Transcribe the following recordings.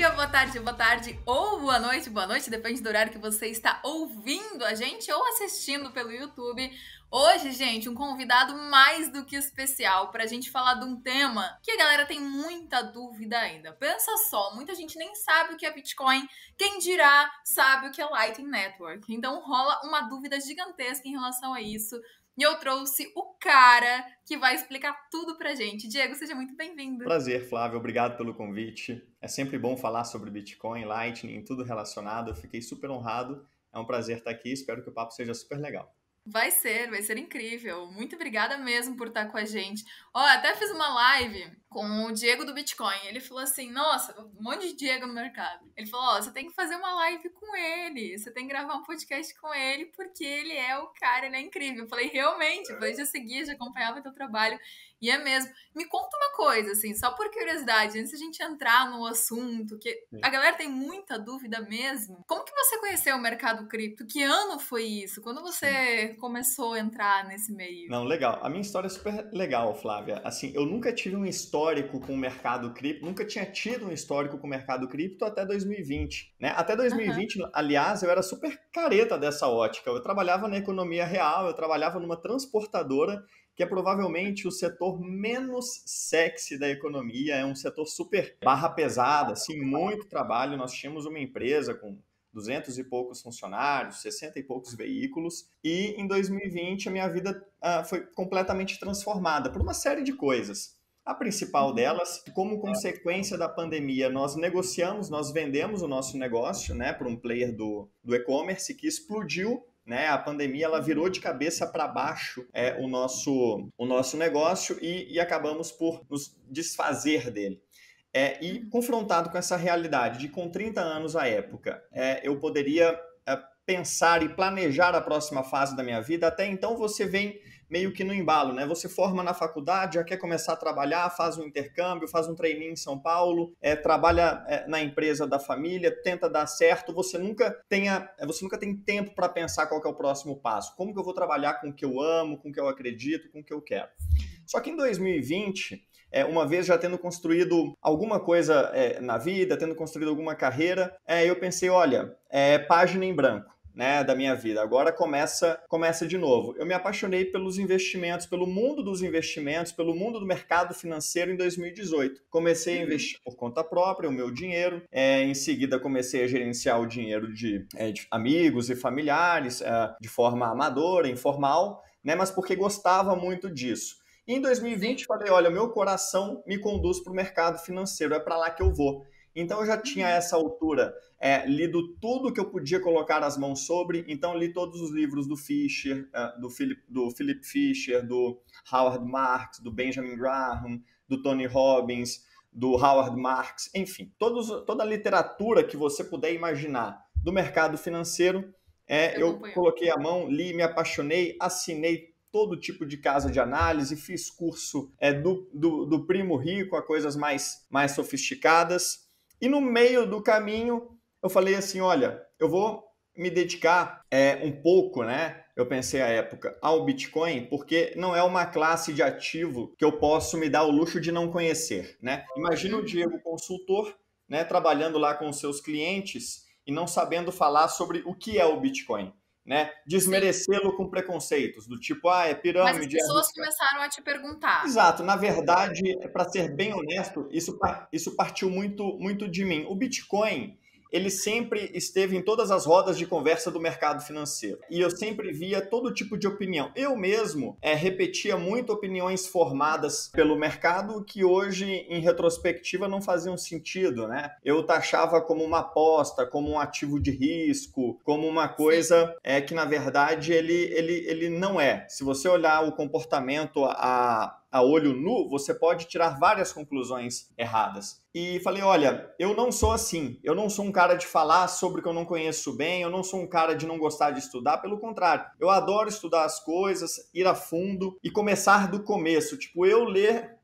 boa tarde ou boa noite, depende do horário que você está ouvindo a gente ou assistindo pelo YouTube. Hoje, gente, um convidado mais do que especial para a gente falar de um tema que a galera tem muita dúvida ainda. Pensa só, muita gente nem sabe o que é Bitcoin, quem dirá sabe o que é Lightning Network. Então rola uma dúvida gigantesca em relação a isso. E eu trouxe o cara que vai explicar tudo pra gente. Diego, seja muito bem-vindo. Prazer, Flávio. Obrigado pelo convite. É sempre bom falar sobre Bitcoin, Lightning, tudo relacionado. Eu fiquei super honrado. É um prazer estar aqui. Espero que o papo seja super legal. Vai ser incrível. Muito obrigada mesmo por estar com a gente. Ó, até fiz uma live com o Diego do Bitcoin. Ele falou assim, nossa, um monte de Diego no mercado. Ele falou, ó, você tem que fazer uma live com ele. Você tem que gravar um podcast com ele, porque ele é o cara, ele é incrível. Eu falei, realmente. Eu falei, já seguia, já acompanhava teu trabalho. E é mesmo. Me conta uma coisa, assim, só por curiosidade, antes da gente entrar no assunto, que a galera tem muita dúvida mesmo. Como que você conheceu o mercado cripto? Que ano foi isso? Quando você começou a entrar nesse meio? Não, legal. A minha história é super legal, Flávia. Assim, eu nunca tive um histórico com o mercado cripto, nunca tinha tido um histórico com o mercado cripto até 2020, né? Até 2020, aliás, eu era super careta dessa ótica. Eu trabalhava na economia real, eu trabalhava numa transportadora, que é provavelmente o setor menos sexy da economia, é um setor super barra pesada, assim, muito trabalho. Nós tínhamos uma empresa com 200 e poucos funcionários, 60 e poucos veículos, e em 2020 a minha vida foi completamente transformada por uma série de coisas. A principal delas, como consequência da pandemia, nós vendemos o nosso negócio, né, para um player do e-commerce que explodiu, né? A pandemia ela virou de cabeça para baixo o nosso negócio e acabamos por nos desfazer dele. E confrontado com essa realidade de com 30 anos à época, eu poderia pensar e planejar a próxima fase da minha vida. Até então você vem meio que no embalo, né? Você forma na faculdade, já quer começar a trabalhar, faz um intercâmbio, faz um trainee em São Paulo, trabalha na empresa da família, tenta dar certo, você nunca tem tempo para pensar qual que é o próximo passo. Como que eu vou trabalhar com o que eu amo, com o que eu acredito, com o que eu quero. Só que em 2020, uma vez já tendo construído alguma coisa na vida, tendo construído alguma carreira, eu pensei, olha, página em branco, né, da minha vida. Agora começa de novo. Eu me apaixonei pelos investimentos, pelo mundo dos investimentos, pelo mundo do mercado financeiro em 2018. Comecei a investir por conta própria, o meu dinheiro. Em seguida, comecei a gerenciar o dinheiro de amigos e familiares, de forma amadora, informal, né, mas porque gostava muito disso. E em 2020, falei, olha, meu coração me conduz para o mercado financeiro, é para lá que eu vou. Então, eu já tinha a essa altura lido tudo que eu podia colocar as mãos sobre. Então, li todos os livros do Fisher, do Philip Fisher, do Howard Marks, do Benjamin Graham, do Tony Robbins, do Howard Marks, enfim, toda a literatura que você puder imaginar do mercado financeiro, eu coloquei a mão, li, me apaixonei, assinei todo tipo de casa de análise, fiz curso do primo rico a coisas mais sofisticadas. E no meio do caminho, eu falei assim, olha, eu vou me dedicar um pouco, né? Eu pensei à época, ao Bitcoin, porque não é uma classe de ativo que eu posso me dar o luxo de não conhecer, né? Imagina o Diego consultor, né, trabalhando lá com os seus clientes e não sabendo falar sobre o que é o Bitcoin. Né? Desmerecê-lo com preconceitos, do tipo, é pirâmide. Mas as pessoas começaram a te perguntar. Exato, na verdade, para ser bem honesto, isso partiu muito de mim. O Bitcoin, ele sempre esteve em todas as rodas de conversa do mercado financeiro. E eu sempre via todo tipo de opinião. Eu mesmo repetia muito opiniões formadas pelo mercado que hoje, em retrospectiva, não faziam sentido, né? Eu taxava como uma aposta, como um ativo de risco, como uma coisa que, na verdade, ele não é. Se você olhar o comportamento a olho nu, você pode tirar várias conclusões erradas. E falei, olha, eu não sou assim, eu não sou um cara de falar sobre o que eu não conheço bem, eu não sou um cara de não gostar de estudar, pelo contrário, eu adoro estudar as coisas, ir a fundo e começar do começo, tipo, eu ler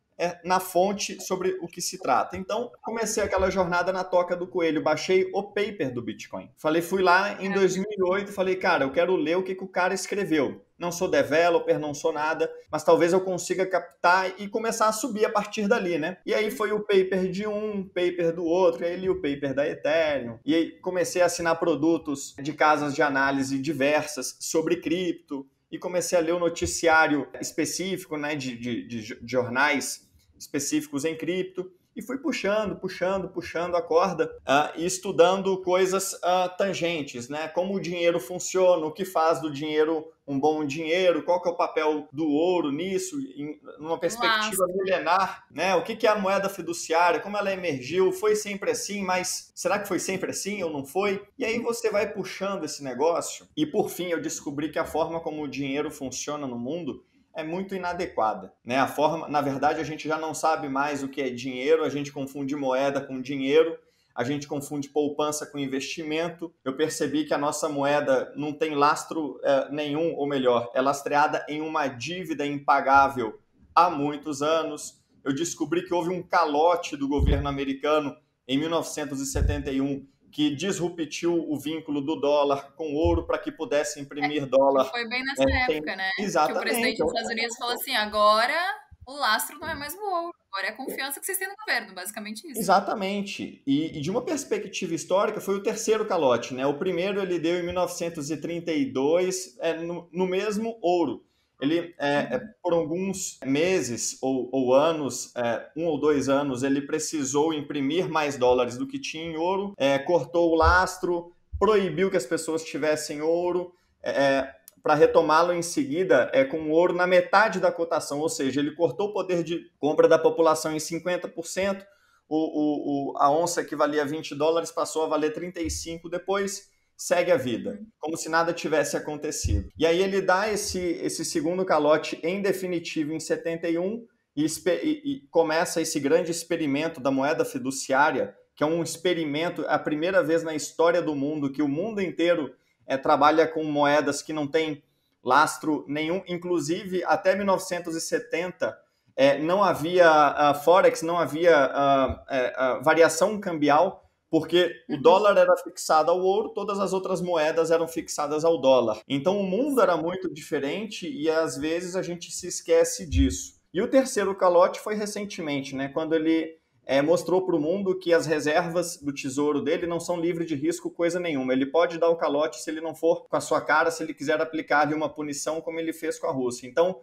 na fonte sobre o que se trata. Então, comecei aquela jornada na toca do coelho, baixei o paper do Bitcoin. Fui lá em 2008, falei, cara, eu quero ler o que o cara escreveu. Não sou developer, não sou nada, mas talvez eu consiga captar e começar a subir a partir dali, né? E aí foi o paper de um, paper do outro, e aí li o paper da Ethereum, e aí comecei a assinar produtos de casas de análise diversas sobre cripto, e comecei a ler o noticiário específico, né, de jornais específicos em cripto, e fui puxando a corda e estudando coisas tangentes, né? Como o dinheiro funciona, o que faz do dinheiro um bom dinheiro, qual que é o papel do ouro nisso, numa perspectiva milenar, né? O que é a moeda fiduciária, como ela emergiu, foi sempre assim, mas será que foi sempre assim ou não foi? E aí você vai puxando esse negócio e, por fim, eu descobri que a forma como o dinheiro funciona no mundo é muito inadequada, né? A forma, na verdade, a gente já não sabe mais o que é dinheiro, a gente confunde moeda com dinheiro, a gente confunde poupança com investimento. Eu percebi que a nossa moeda não tem lastro nenhum, ou melhor, é lastreada em uma dívida impagável há muitos anos. Eu descobri que houve um calote do governo americano em 1971 que disruptiu o vínculo do dólar com o ouro para que pudesse imprimir dólar. Foi bem nessa época, né? Exatamente. Que o presidente dos Estados Unidos falou assim, agora o lastro não é mais o ouro, agora é a confiança que vocês têm no governo, basicamente isso. Exatamente. E de uma perspectiva histórica, foi o terceiro calote, né? O primeiro ele deu em 1932, no mesmo ouro. Ele, por alguns meses ou anos, 1 ou 2 anos, ele precisou imprimir mais dólares do que tinha em ouro, cortou o lastro, proibiu que as pessoas tivessem ouro, para retomá-lo em seguida com ouro na metade da cotação, ou seja, ele cortou o poder de compra da população em 50%, a onça que valia $20 passou a valer 35 depois, segue a vida, como se nada tivesse acontecido. E aí ele dá esse segundo calote em definitivo em 71 e começa esse grande experimento da moeda fiduciária, que é um experimento, a primeira vez na história do mundo que o mundo inteiro trabalha com moedas que não têm lastro nenhum, inclusive até 1970 não havia Forex, não havia variação cambial, porque o dólar era fixado ao ouro, todas as outras moedas eram fixadas ao dólar. Então o mundo era muito diferente e às vezes a gente se esquece disso. E o terceiro calote foi recentemente, né, quando ele mostrou para o mundo que as reservas do tesouro dele não são livres de risco coisa nenhuma. Ele pode dar o calote se ele não for com a sua cara, se ele quiser aplicar uma punição como ele fez com a Rússia. Então,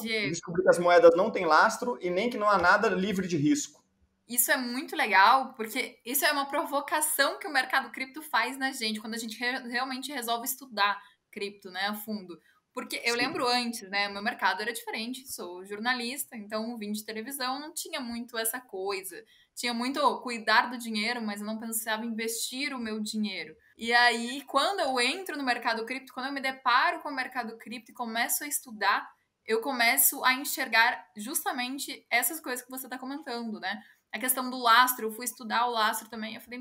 descobrir que as moedas não têm lastro e nem que não há nada livre de risco. Isso é muito legal, porque isso é uma provocação que o mercado cripto faz na gente, quando a gente realmente resolve estudar cripto, né, a fundo. Porque eu lembro antes, né, o meu mercado era diferente, sou jornalista, então vim de televisão, não tinha muito essa coisa. Tinha muito cuidar do dinheiro, mas eu não pensava em investir o meu dinheiro. E aí, quando eu entro no mercado cripto, quando eu me deparo com o mercado cripto e começo a estudar, eu começo a enxergar justamente essas coisas que você está comentando, né? A questão do lastro, eu fui estudar o lastro também, eu falei,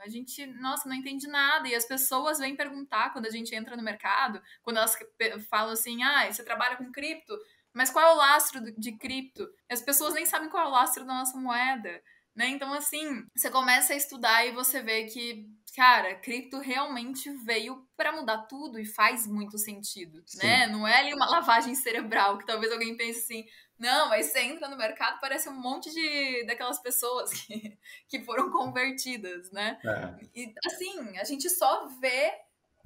a gente, nossa, não entende nada, e as pessoas vêm perguntar quando a gente entra no mercado, quando elas falam assim, você trabalha com cripto, mas qual é o lastro de cripto? As pessoas nem sabem qual é o lastro da nossa moeda, né? Então, assim, você começa a estudar e você vê que, cara, cripto realmente veio para mudar tudo e faz muito sentido, né? Não é ali uma lavagem cerebral, que talvez alguém pense assim, não, mas você entra no mercado, parece um monte daquelas pessoas que foram convertidas, né? E, assim, a gente só vê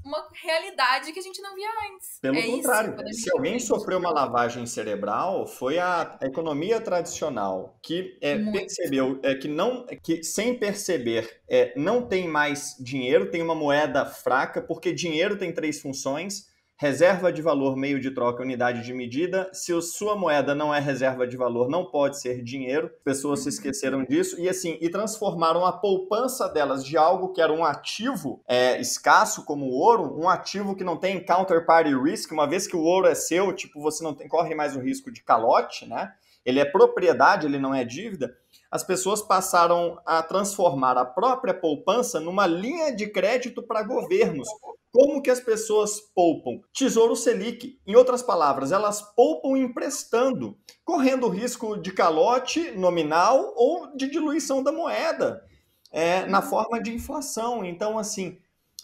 uma realidade que a gente não via antes. Pelo contrário, se alguém sofreu uma lavagem cerebral, foi a economia tradicional que percebeu que sem perceber não tem mais dinheiro, tem uma moeda fraca, porque dinheiro tem 3 funções: reserva de valor, meio de troca, unidade de medida. Se a sua moeda não é reserva de valor, não pode ser dinheiro. As pessoas se esqueceram disso e transformaram a poupança delas de algo que era um ativo escasso, como o ouro, um ativo que não tem counterparty risk. Uma vez que o ouro é seu, você não corre mais o risco de calote, né? Ele é propriedade, ele não é dívida. As pessoas passaram a transformar a própria poupança numa linha de crédito para governos, Como que as pessoas poupam? Tesouro Selic. Em outras palavras, elas poupam emprestando, correndo risco de calote nominal ou de diluição da moeda, na forma de inflação. Então, assim,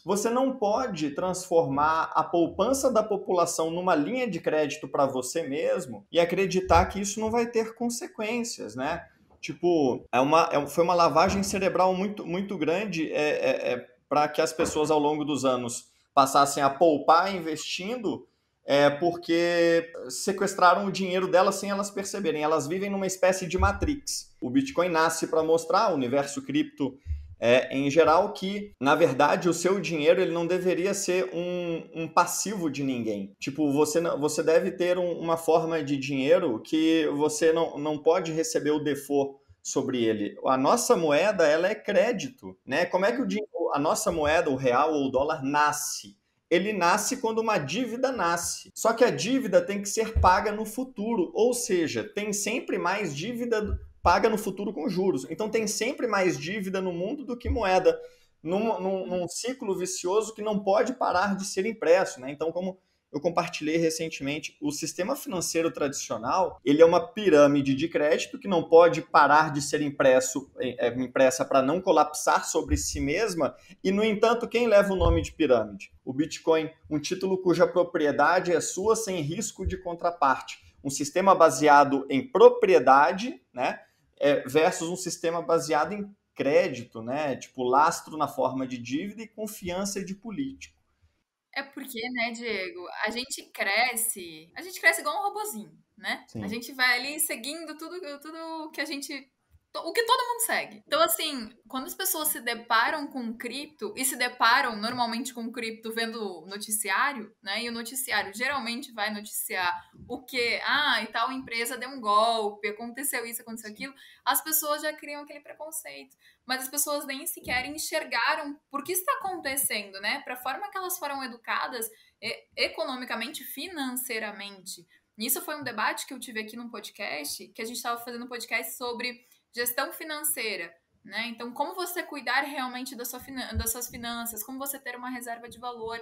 você não pode transformar a poupança da população numa linha de crédito para você mesmo e acreditar que isso não vai ter consequências, né? Tipo, foi uma lavagem cerebral muito, muito grande para que as pessoas ao longo dos anos passassem a poupar investindo, porque sequestraram o dinheiro delas sem elas perceberem. Elas vivem numa espécie de Matrix. O Bitcoin nasce para mostrar, o universo cripto em geral, que, na verdade, o seu dinheiro ele não deveria ser um passivo de ninguém. Tipo, você deve ter uma forma de dinheiro que você não pode receber o default sobre ele. A nossa moeda, ela é crédito, né? Como é que a nossa moeda, o real ou o dólar, nasce? Ele nasce quando uma dívida nasce. Só que a dívida tem que ser paga no futuro, ou seja, tem sempre mais dívida paga no futuro com juros. Então tem sempre mais dívida no mundo do que moeda, num ciclo vicioso que não pode parar de ser impresso, né? Então, como eu compartilhei recentemente, o sistema financeiro tradicional, ele é uma pirâmide de crédito que não pode parar de ser impressa para não colapsar sobre si mesma, e, no entanto, quem leva o nome de pirâmide? O Bitcoin, um título cuja propriedade é sua sem risco de contraparte. Um sistema baseado em propriedade, né, versus um sistema baseado em crédito, né, tipo lastro na forma de dívida e confiança de político. É porque, né, Diego, a gente cresce igual um robozinho, né? Sim. A gente vai ali seguindo tudo que o que todo mundo segue. Então, assim, quando as pessoas se deparam com cripto, e se deparam normalmente com cripto vendo noticiário, né? E o noticiário geralmente vai noticiar o que, e tal empresa deu um golpe, aconteceu isso, aconteceu aquilo, as pessoas já criam aquele preconceito. Mas as pessoas nem sequer enxergaram por que está acontecendo, né? Para a forma que elas foram educadas economicamente, financeiramente. Isso foi um debate que eu tive aqui num podcast, que a gente estava fazendo um podcast sobre gestão financeira, né? Então, como você cuidar realmente das suas finanças, como você ter uma reserva de valor.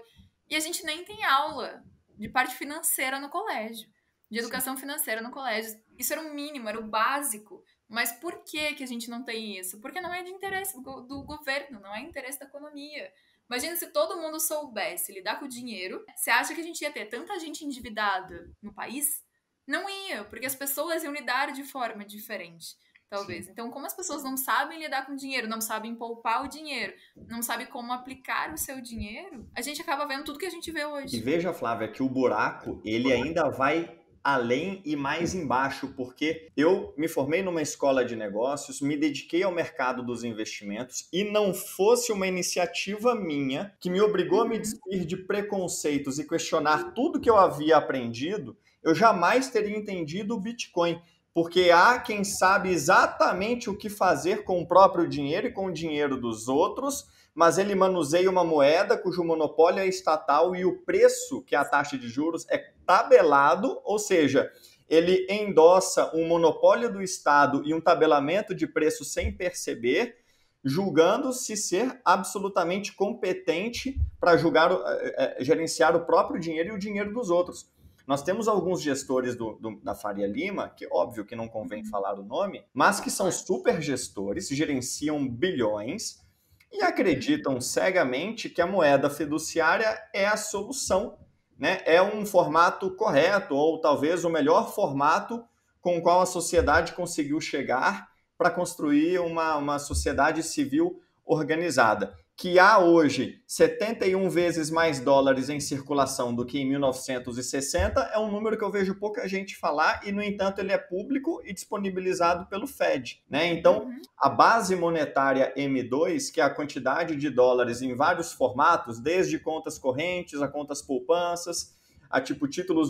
E a gente nem tem aula de parte financeira no colégio, de educação financeira no colégio. Isso era o mínimo, era o básico. Mas por que a gente não tem isso? Porque não é de interesse do governo, não é interesse da economia. Imagina se todo mundo soubesse lidar com o dinheiro. Você acha que a gente ia ter tanta gente endividada no país? Não ia, porque as pessoas iam lidar de forma diferente, talvez. Sim. Então, como as pessoas não sabem lidar com o dinheiro, não sabem poupar o dinheiro, não sabem como aplicar o seu dinheiro, a gente acaba vendo tudo que a gente vê hoje. E veja, Flávia, que o buraco, ele ainda vai além e mais embaixo, porque eu me formei numa escola de negócios, me dediquei ao mercado dos investimentos e não fosse uma iniciativa minha que me obrigou a me despir de preconceitos e questionar tudo que eu havia aprendido, eu jamais teria entendido o Bitcoin, porque há quem sabe exatamente o que fazer com o próprio dinheiro e com o dinheiro dos outros, mas ele manuseia uma moeda cujo monopólio é estatal e o preço, que é a taxa de juros, é tabelado, ou seja, ele endossa um monopólio do Estado e um tabelamento de preço sem perceber, julgando-se ser absolutamente competente para gerenciar o próprio dinheiro e o dinheiro dos outros. Nós temos alguns gestores da Faria Lima, que óbvio que não convém falar o nome, mas que são super gestores, gerenciam bilhões, e acreditam cegamente que a moeda fiduciária é a solução, né? É um formato correto, ou talvez o melhor formato com o qual a sociedade conseguiu chegar para construir uma sociedade civil organizada. Que há hoje 71 vezes mais dólares em circulação do que em 1960 é um número que eu vejo pouca gente falar e, no entanto, ele é público e disponibilizado pelo Fed, né? Então, a base monetária M2, que é a quantidade de dólares em vários formatos, desde contas correntes a contas poupanças, a tipo títulos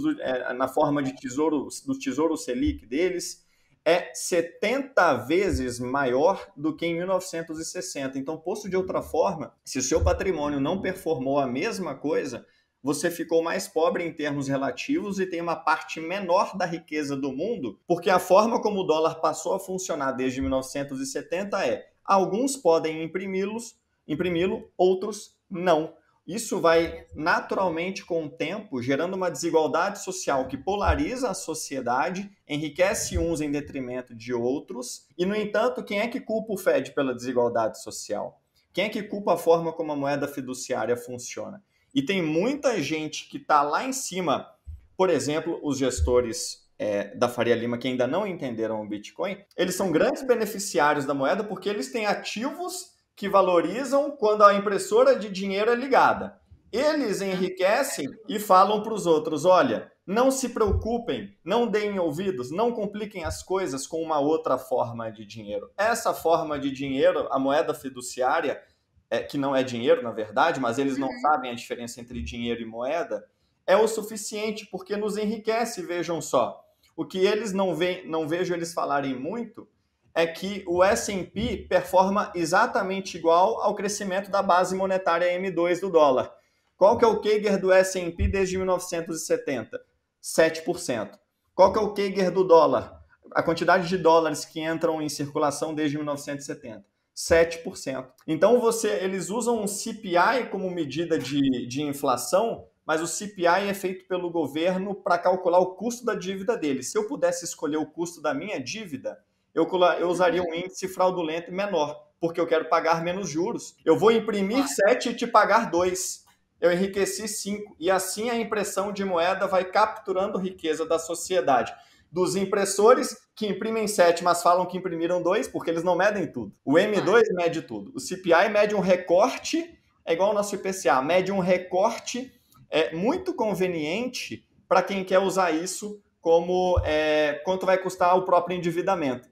na forma de do tesouro Selic deles, é 70 vezes maior do que em 1960. Então, posto de outra forma, se o seu patrimônio não performou a mesma coisa, você ficou mais pobre em termos relativos e tem uma parte menor da riqueza do mundo, porque a forma como o dólar passou a funcionar desde 1970 alguns podem imprimi-lo, outros não. Isso vai naturalmente, com o tempo, gerando uma desigualdade social que polariza a sociedade, enriquece uns em detrimento de outros. E, no entanto, quem é que culpa o Fed pela desigualdade social? Quem é que culpa a forma como a moeda fiduciária funciona? E tem muita gente que está lá em cima, por exemplo, os gestores da Faria Lima, que ainda não entenderam o Bitcoin, eles são grandes beneficiários da moeda porque eles têm ativos que valorizam quando a impressora de dinheiro é ligada. Eles enriquecem e falam para os outros, olha, não se preocupem, não deem ouvidos, não compliquem as coisas com uma outra forma de dinheiro. Essa forma de dinheiro, a moeda fiduciária, que não é dinheiro, na verdade, mas eles não sabem a diferença entre dinheiro e moeda, é o suficiente porque nos enriquece, vejam só. O que eles não vejo eles falarem muito é que o S&P performa exatamente igual ao crescimento da base monetária M2 do dólar. Qual que é o CAGR do S&P desde 1970? 7%. Qual que é o CAGR do dólar? A quantidade de dólares que entram em circulação desde 1970? 7%. Então eles usam um CPI como medida de inflação, mas o CPI é feito pelo governo para calcular o custo da dívida dele. Se eu pudesse escolher o custo da minha dívida, eu usaria um índice fraudulento menor, porque eu quero pagar menos juros. Eu vou imprimir 7 e te pagar 2. Eu enriqueci 5. E assim a impressão de moeda vai capturando riqueza da sociedade. Dos impressores que imprimem 7, mas falam que imprimiram 2, porque eles não medem tudo. O M2 mede tudo. O CPI mede um recorte, é igual ao nosso IPCA, mede um recorte muito conveniente para quem quer usar isso como quanto vai custar o próprio endividamento.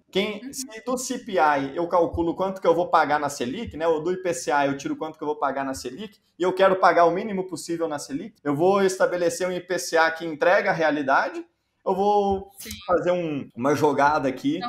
Se do CPI eu calculo quanto que eu vou pagar na Selic, né, ou do IPCA eu tiro quanto que eu vou pagar na Selic, e eu quero pagar o mínimo possível na Selic, eu vou estabelecer um IPCA que entrega a realidade, eu vou fazer uma jogada aqui,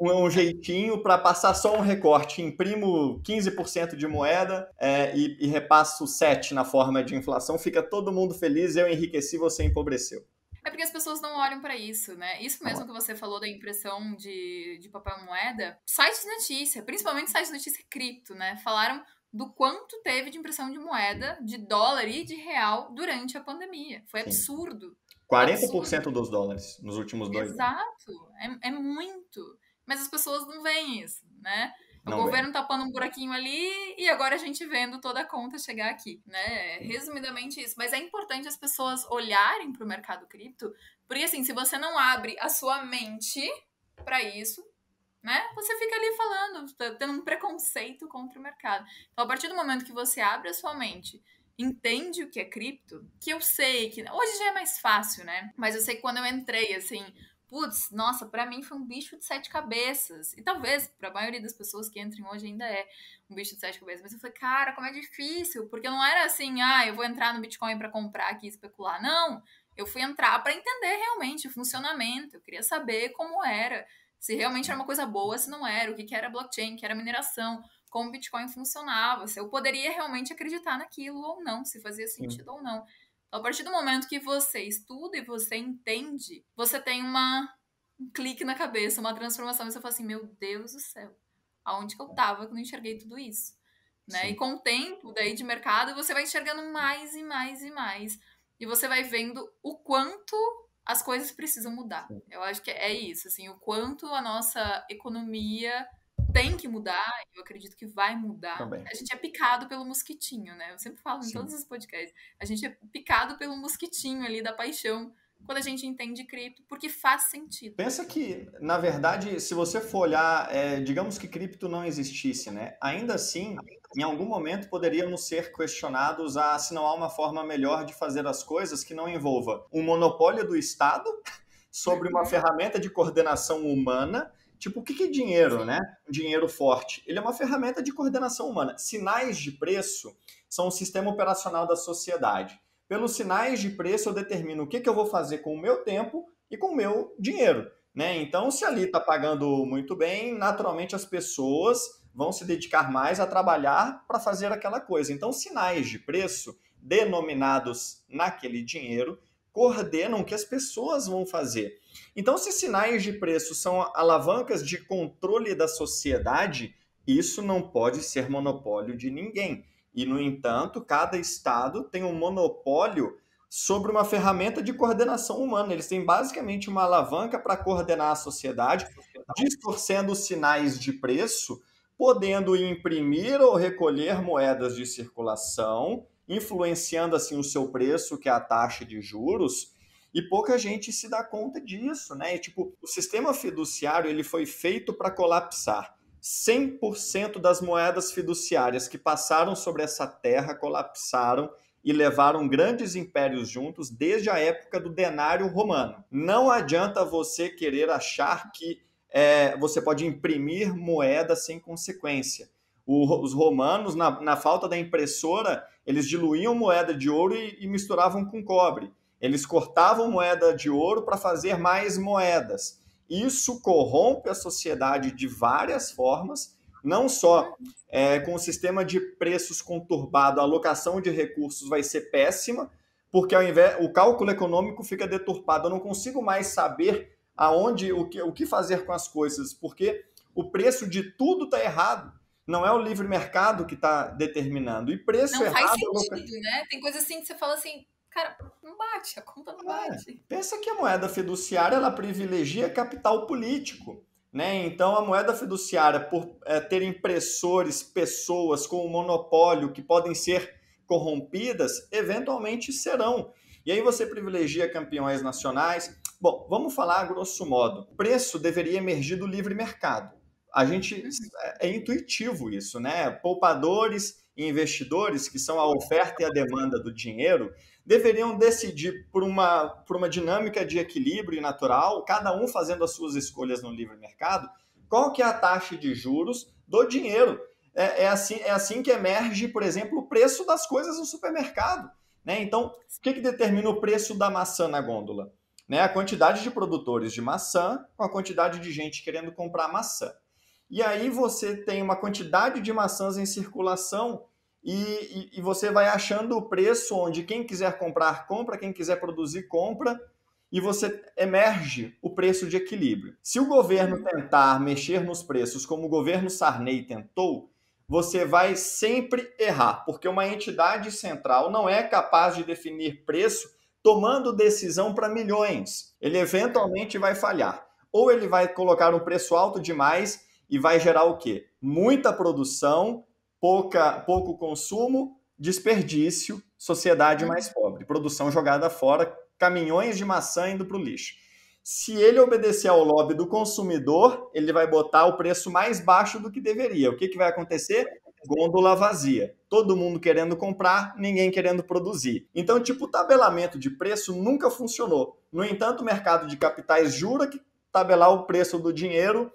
um jeitinho para passar só um recorte, imprimo 15% de moeda e repasso 7 na forma de inflação, fica todo mundo feliz, eu enriqueci, você empobreceu. É porque as pessoas não olham para isso, né? Isso mesmo que você falou da impressão de papel moeda, sites de notícia, principalmente sites de notícia cripto, né? Falaram do quanto teve de impressão de moeda, de dólar e de real durante a pandemia. Foi absurdo. 40% dos dólares nos últimos 2 anos. Exato. É muito. Mas as pessoas não veem isso, né? O governo tapando um buraquinho ali e agora a gente vendo toda a conta chegar aqui, né? Resumidamente isso. Mas é importante as pessoas olharem para o mercado cripto, porque assim, se você não abre a sua mente para isso, né? Você fica ali falando, tendo um preconceito contra o mercado. Então, a partir do momento que você abre a sua mente, entende o que é cripto, que eu sei que hoje já é mais fácil, né? Mas eu sei que quando eu entrei, assim, putz, nossa, pra mim foi um bicho de 7 cabeças. E talvez, pra maioria das pessoas que entrem hoje ainda é um bicho de 7 cabeças. Mas eu falei, cara, como é difícil. Porque não era assim, eu vou entrar no Bitcoin pra comprar aqui e especular. Não, eu fui entrar pra entender realmente o funcionamento. Eu queria saber como era. Se realmente era uma coisa boa, se não era. O que era blockchain, o que era mineração. Como o Bitcoin funcionava. Se eu poderia realmente acreditar naquilo ou não. Se fazia sentido ou não. A partir do momento que você estuda e você entende, você tem um clique na cabeça, uma transformação, e você fala assim, meu Deus do céu, aonde que eu tava quando eu enxerguei tudo isso? Né? E com o tempo daí de mercado, você vai enxergando mais e mais e mais. E você vai vendo o quanto as coisas precisam mudar. Eu acho que é isso, assim, o quanto a nossa economia tem que mudar, eu acredito que vai mudar. Também. A gente é picado pelo mosquitinho, né? Eu sempre falo em todos os podcasts. A gente é picado pelo mosquitinho ali da paixão quando a gente entende cripto, porque faz sentido. Pensa que, na verdade, se você for olhar, digamos que cripto não existisse, né? Ainda assim, em algum momento poderíamos ser questionados se não há uma forma melhor de fazer as coisas que não envolva um monopólio do Estado sobre uma ferramenta de coordenação humana. Tipo, o que é dinheiro, né? Dinheiro forte. Ele é uma ferramenta de coordenação humana. Sinais de preço são o sistema operacional da sociedade. Pelos sinais de preço, eu determino o que eu vou fazer com o meu tempo e com o meu dinheiro, né? Então, se ali está pagando muito bem, naturalmente as pessoas vão se dedicar mais a trabalhar para fazer aquela coisa. Então, sinais de preço denominados naquele dinheiro coordenam o que as pessoas vão fazer. Então, se sinais de preço são alavancas de controle da sociedade, isso não pode ser monopólio de ninguém. E, no entanto, cada estado tem um monopólio sobre uma ferramenta de coordenação humana. Eles têm basicamente uma alavanca para coordenar a sociedade, distorcendo os sinais de preço, podendo imprimir ou recolher moedas de circulação, influenciando assim o seu preço, que é a taxa de juros, e pouca gente se dá conta disso, né? E, tipo, o sistema fiduciário ele foi feito para colapsar. 100% das moedas fiduciárias que passaram sobre essa terra colapsaram e levaram grandes impérios juntos desde a época do denário romano. Não adianta você querer achar que você pode imprimir moeda sem consequência. Os romanos, na falta da impressora, eles diluíam moeda de ouro e misturavam com cobre. Eles cortavam moeda de ouro para fazer mais moedas. Isso corrompe a sociedade de várias formas, não só com o sistema de preços conturbado, a alocação de recursos vai ser péssima, porque o cálculo econômico fica deturpado. Eu não consigo mais saber o que fazer com as coisas, porque o preço de tudo está errado. Não é o livre mercado que está determinando. E preço não errado... Não faz sentido, né? Tem coisa assim que você fala assim, cara, não bate, a conta não bate. Pensa que a moeda fiduciária, ela privilegia capital político, né? Então, a moeda fiduciária, por ter impressores, pessoas com um monopólio que podem ser corrompidas, eventualmente serão. E aí você privilegia campeões nacionais. Bom, vamos falar grosso modo. O preço deveria emergir do livre mercado. É intuitivo isso, né? Poupadores e investidores, que são a oferta e a demanda do dinheiro, deveriam decidir por uma dinâmica de equilíbrio natural, cada um fazendo as suas escolhas no livre mercado, qual que é a taxa de juros do dinheiro. É assim que emerge, por exemplo, o preço das coisas no supermercado, né? Então, o que determina o preço da maçã na gôndola? Né? A quantidade de produtores de maçã com a quantidade de gente querendo comprar maçã. E aí você tem uma quantidade de maçãs em circulação e você vai achando o preço onde quem quiser comprar, compra, quem quiser produzir, compra, e você emerge o preço de equilíbrio. Se o governo tentar mexer nos preços como o governo Sarney tentou, você vai sempre errar, porque uma entidade central não é capaz de definir preço tomando decisão para milhões. Ele eventualmente vai falhar. Ou ele vai colocar um preço alto demais e vai gerar o quê? Muita produção, pouco consumo, desperdício, sociedade mais pobre, produção jogada fora, caminhões de maçã indo para o lixo. Se ele obedecer ao lobby do consumidor, ele vai botar o preço mais baixo do que deveria. O que vai acontecer? Gôndola vazia. Todo mundo querendo comprar, ninguém querendo produzir. Então, tipo, o tabelamento de preço nunca funcionou. No entanto, o mercado de capitais jura que tabelar o preço do dinheiro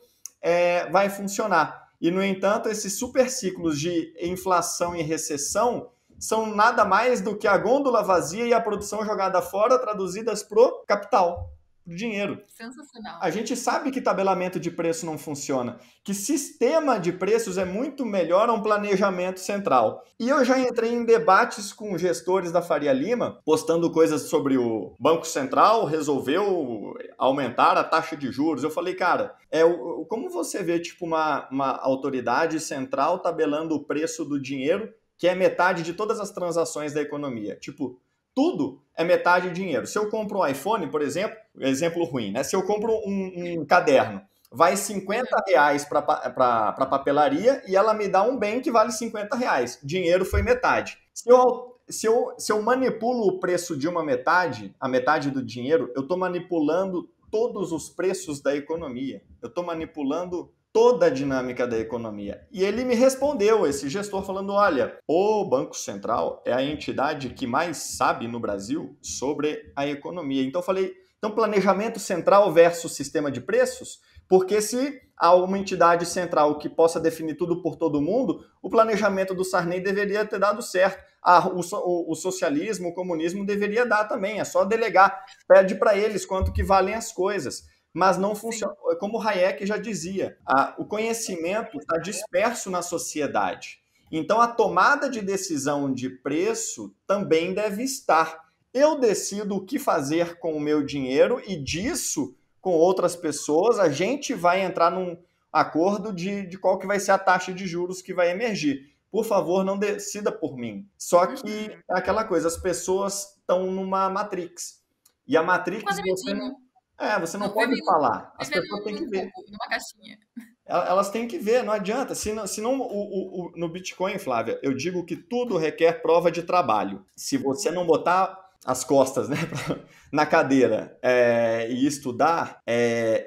vai funcionar. E, no entanto, esses super ciclos de inflação e recessão são nada mais do que a gôndola vazia e a produção jogada fora traduzidas pro capital, pro dinheiro. Sensacional. A gente sabe que tabelamento de preço não funciona, que sistema de preços é muito melhor a um planejamento central. E eu já entrei em debates com gestores da Faria Lima, postando coisas sobre o Banco Central resolveu aumentar a taxa de juros. Eu falei, cara, como você vê tipo uma autoridade central tabelando o preço do dinheiro, que é metade de todas as transações da economia? Tipo, tudo é metade de dinheiro. Se eu compro um iPhone, por exemplo, exemplo ruim, né? Se eu compro um caderno, vai R$50 para papelaria e ela me dá um bem que vale R$50. Dinheiro foi metade. Se eu manipulo o preço de uma metade, a metade do dinheiro, eu estou manipulando todos os preços da economia. Eu estou manipulando toda a dinâmica da economia. E ele me respondeu, esse gestor, falando, olha, o Banco Central é a entidade que mais sabe no Brasil sobre a economia. Então eu falei, então planejamento central versus sistema de preços? Porque se há uma entidade central que possa definir tudo por todo mundo, o planejamento do Sarney deveria ter dado certo. O socialismo, o comunismo deveria dar também, é só delegar, pede para eles quanto que valem as coisas. Mas não funciona. Sim. Como Hayek já dizia, o conhecimento está disperso na sociedade. Então, a tomada de decisão de preço também deve estar. Eu decido o que fazer com o meu dinheiro e disso, com outras pessoas, a gente vai entrar num acordo de qual que vai ser a taxa de juros que vai emergir. por favor, não decida por mim. Só que Uhum. é aquela coisa, as pessoas estão numa Matrix. E a Um Matrix quadradinho. você não Não, pode falar. As vive pessoas têm que num ver. cubo, numa caixinha. Elas têm que ver, não adianta. Se não no Bitcoin, Flávia, eu digo que tudo requer prova de trabalho. Se você não botar as costas, né, na cadeira e estudar,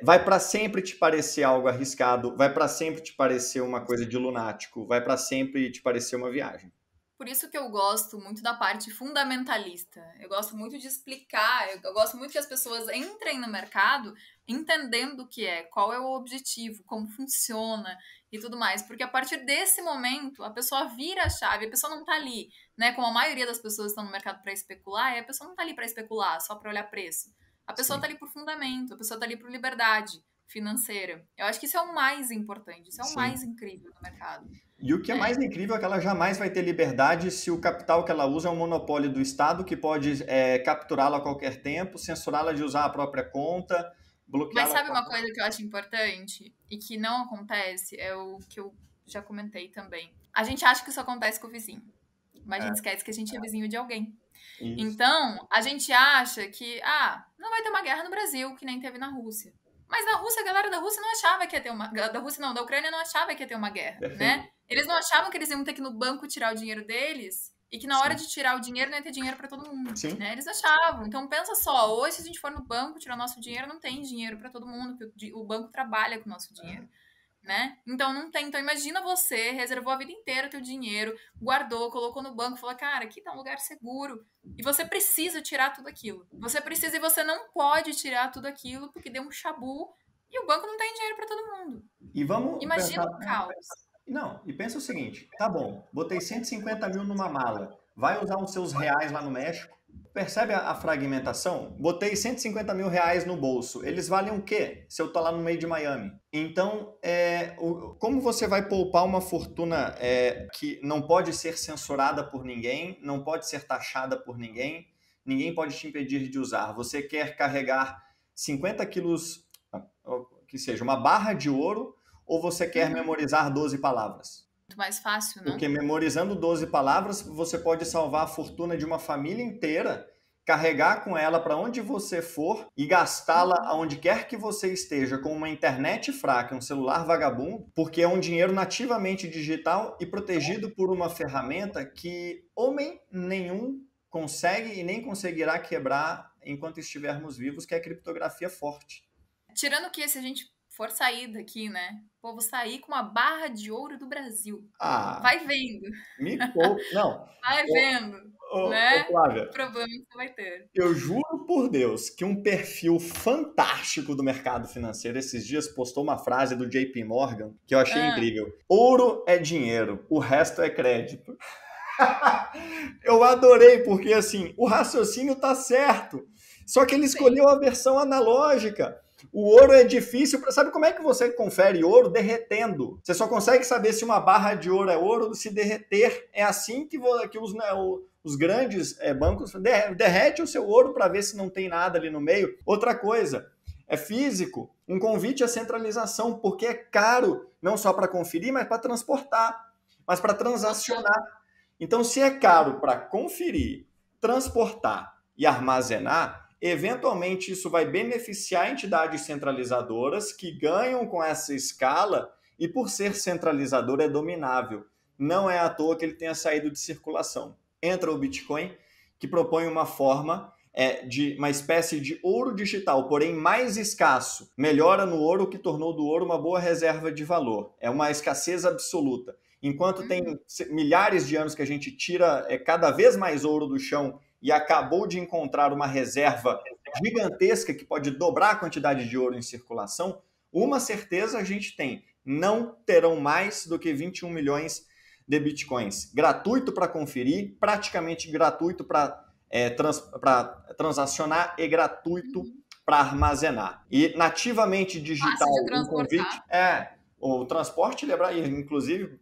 vai para sempre te parecer algo arriscado, vai para sempre te parecer uma coisa de lunático, vai para sempre te parecer uma viagem. Por isso que eu gosto muito da parte fundamentalista. Eu gosto muito de explicar, eu gosto muito que as pessoas entrem no mercado entendendo o que é, qual é o objetivo, como funciona e tudo mais. Porque a partir desse momento, a pessoa vira a chave, a pessoa não tá ali, né? Como a maioria das pessoas estão no mercado para especular, e a pessoa não tá ali para especular, só para olhar preço. A pessoa tá Sim, ali por fundamento, a pessoa tá ali por liberdade financeira. Eu acho que isso é o mais importante, isso é o sim. mais incrível do mercado. E o que é mais É, incrível é que ela jamais vai ter liberdade se o capital que ela usa é um monopólio do Estado que pode capturá-la a qualquer tempo, censurá-la de usar a própria conta, mas bloqueá-la. sabe uma coisa que eu acho importante e que não acontece? É o que eu já comentei também. A gente acha que isso acontece com o vizinho, mas a gente esquece que a gente é vizinho de alguém. Isso. Então, a gente acha que, não vai ter uma guerra no Brasil, que nem teve na Rússia. Mas na Rússia, a galera da Rússia não achava que ia ter uma. Da Rússia não, da Ucrânia não achava que ia ter uma guerra, Perfeito. né? Eles não achavam que eles iam ter que ir no banco tirar o dinheiro deles e que na hora Sim. de tirar o dinheiro não ia ter dinheiro para todo mundo, Sim. né? Eles achavam. Então pensa só, hoje se a gente for no banco tirar nosso dinheiro, não tem dinheiro para todo mundo, porque o banco trabalha com o nosso dinheiro, né? Então não tem. Então imagina você reservou a vida inteira o teu dinheiro, guardou, colocou no banco, falou: "Cara, aqui tá um lugar seguro". E você precisa tirar tudo aquilo. Você precisa e você não pode tirar tudo aquilo porque deu um chabu e o banco não tem dinheiro para todo mundo. E vamos Imagina pensar. o caos. Não, e pensa o seguinte: tá bom, botei 150 mil numa mala, vai usar os seus reais lá no México? Percebe a fragmentação? Botei 150 mil reais no bolso. Eles valem o quê se eu tô lá no meio de Miami? Então, como você vai poupar uma fortuna que não pode ser censurada por ninguém, não pode ser taxada por ninguém, ninguém pode te impedir de usar? Você quer carregar 50 quilos, que seja uma barra de ouro, ou você quer Uhum. memorizar 12 palavras? Muito mais fácil, né? Porque memorizando 12 palavras, você pode salvar a fortuna de uma família inteira, carregar com ela para onde você for e gastá-la aonde quer que você esteja, com uma internet fraca, um celular vagabundo, porque é um dinheiro nativamente digital e protegido por uma ferramenta que homem nenhum consegue e nem conseguirá quebrar enquanto estivermos vivos, que é a criptografia forte. Tirando que se a gente for sair daqui, né? Pô, vou sair com uma barra de ouro do Brasil. Ah, Vai vendo, me poupe. Não, vai vendo, ô, né? Flávia, O problema que você vai ter. eu juro por Deus que um perfil fantástico do mercado financeiro esses dias postou uma frase do JP Morgan que eu achei Ah, incrível. Ouro é dinheiro, o resto é crédito. Eu adorei, porque assim, o raciocínio tá certo. Só que ele sim. escolheu a versão analógica. O ouro é difícil. Sabe como é que você confere ouro? Derretendo. Você só consegue saber se uma barra de ouro é ouro se derreter. É assim que os grandes bancos derrete o seu ouro para ver se não tem nada ali no meio. Outra coisa, é físico. Um convite à centralização, porque é caro, não só para conferir, mas para transportar, mas para transacionar. Então, se é caro para conferir, transportar e armazenar, eventualmente isso vai beneficiar entidades centralizadoras que ganham com essa escala e, por ser centralizador, é dominável. Não é à toa que ele tenha saído de circulação. Entra o Bitcoin, que propõe uma forma de uma espécie de ouro digital, porém mais escasso. Melhora no ouro, o que tornou do ouro uma boa reserva de valor. É uma escassez absoluta. Enquanto tem milhares de anos que a gente tira cada vez mais ouro do chão e acabou de encontrar uma reserva gigantesca que pode dobrar a quantidade de ouro em circulação, uma certeza a gente tem: não terão mais do que 21 milhões de bitcoins. Gratuito para conferir, praticamente gratuito para transacionar e gratuito para armazenar. E nativamente digital, Fácil de um convite transportar. o transporte, inclusive,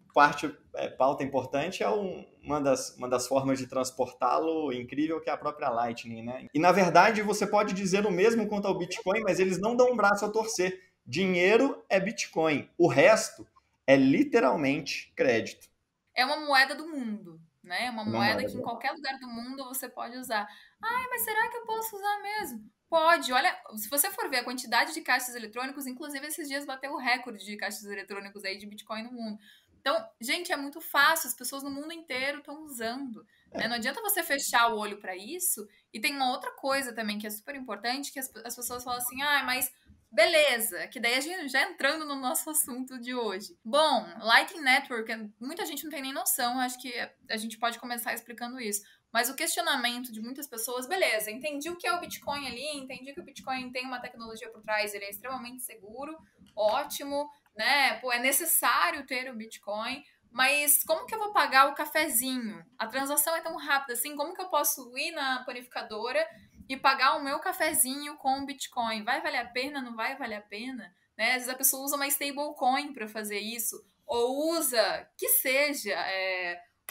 pauta importante é uma das formas de transportá-lo incrível, que é a própria Lightning, né? E, na verdade, você pode dizer o mesmo quanto ao Bitcoin, mas eles não dão um braço a torcer. Dinheiro é Bitcoin. O resto é literalmente crédito. é uma moeda do mundo, né? É uma Uma moeda moeda que em global. qualquer lugar do mundo você pode usar. Ai, mas será que eu posso usar mesmo? Pode. Olha, se você for ver a quantidade de caixas eletrônicos, inclusive esses dias bateu o recorde de caixas eletrônicos aí de Bitcoin no mundo. Então, gente, é muito fácil, as pessoas no mundo inteiro estão usando, né? Não adianta você fechar o olho para isso. E tem uma outra coisa também que é super importante, que as pessoas falam assim, ah, mas beleza, que daí a gente já entrando no nosso assunto de hoje. Bom, Lightning Network, muita gente não tem nem noção, acho que a gente pode começar explicando isso. Mas o questionamento de muitas pessoas, beleza, entendi o que é o Bitcoin ali, entendi que o Bitcoin tem uma tecnologia por trás, ele é extremamente seguro, ótimo, né? Pô, é necessário ter o Bitcoin, mas como que eu vou pagar o cafezinho? A transação é tão rápida assim, como que eu posso ir na panificadora e pagar o meu cafezinho com o Bitcoin? Vai valer a pena? Não vai valer a pena? Né? Às vezes a pessoa usa uma stablecoin para fazer isso, ou usa, que seja,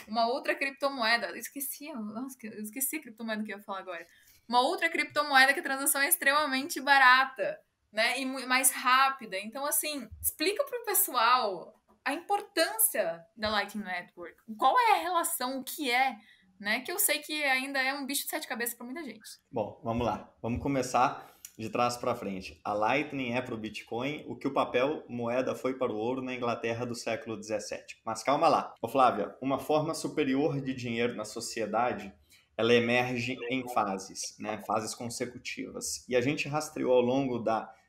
uma outra criptomoeda. Nossa, eu esqueci a criptomoeda que eu ia falar agora. Uma outra criptomoeda que a transação é extremamente barata, né? E mais rápida. Então, assim, explica para o pessoal a importância da Lightning Network. Qual é a relação, o que é, né? Que eu sei que ainda é um bicho de sete cabeças para muita gente. Bom, vamos lá. Vamos começar de trás para frente. A Lightning é para o Bitcoin o que o papel moeda foi para o ouro na Inglaterra do século XVII. Mas calma lá. Ô Flávia, uma forma superior de dinheiro na sociedade, ela emerge em fases, né? Fases consecutivas. E a gente rastreou ao longo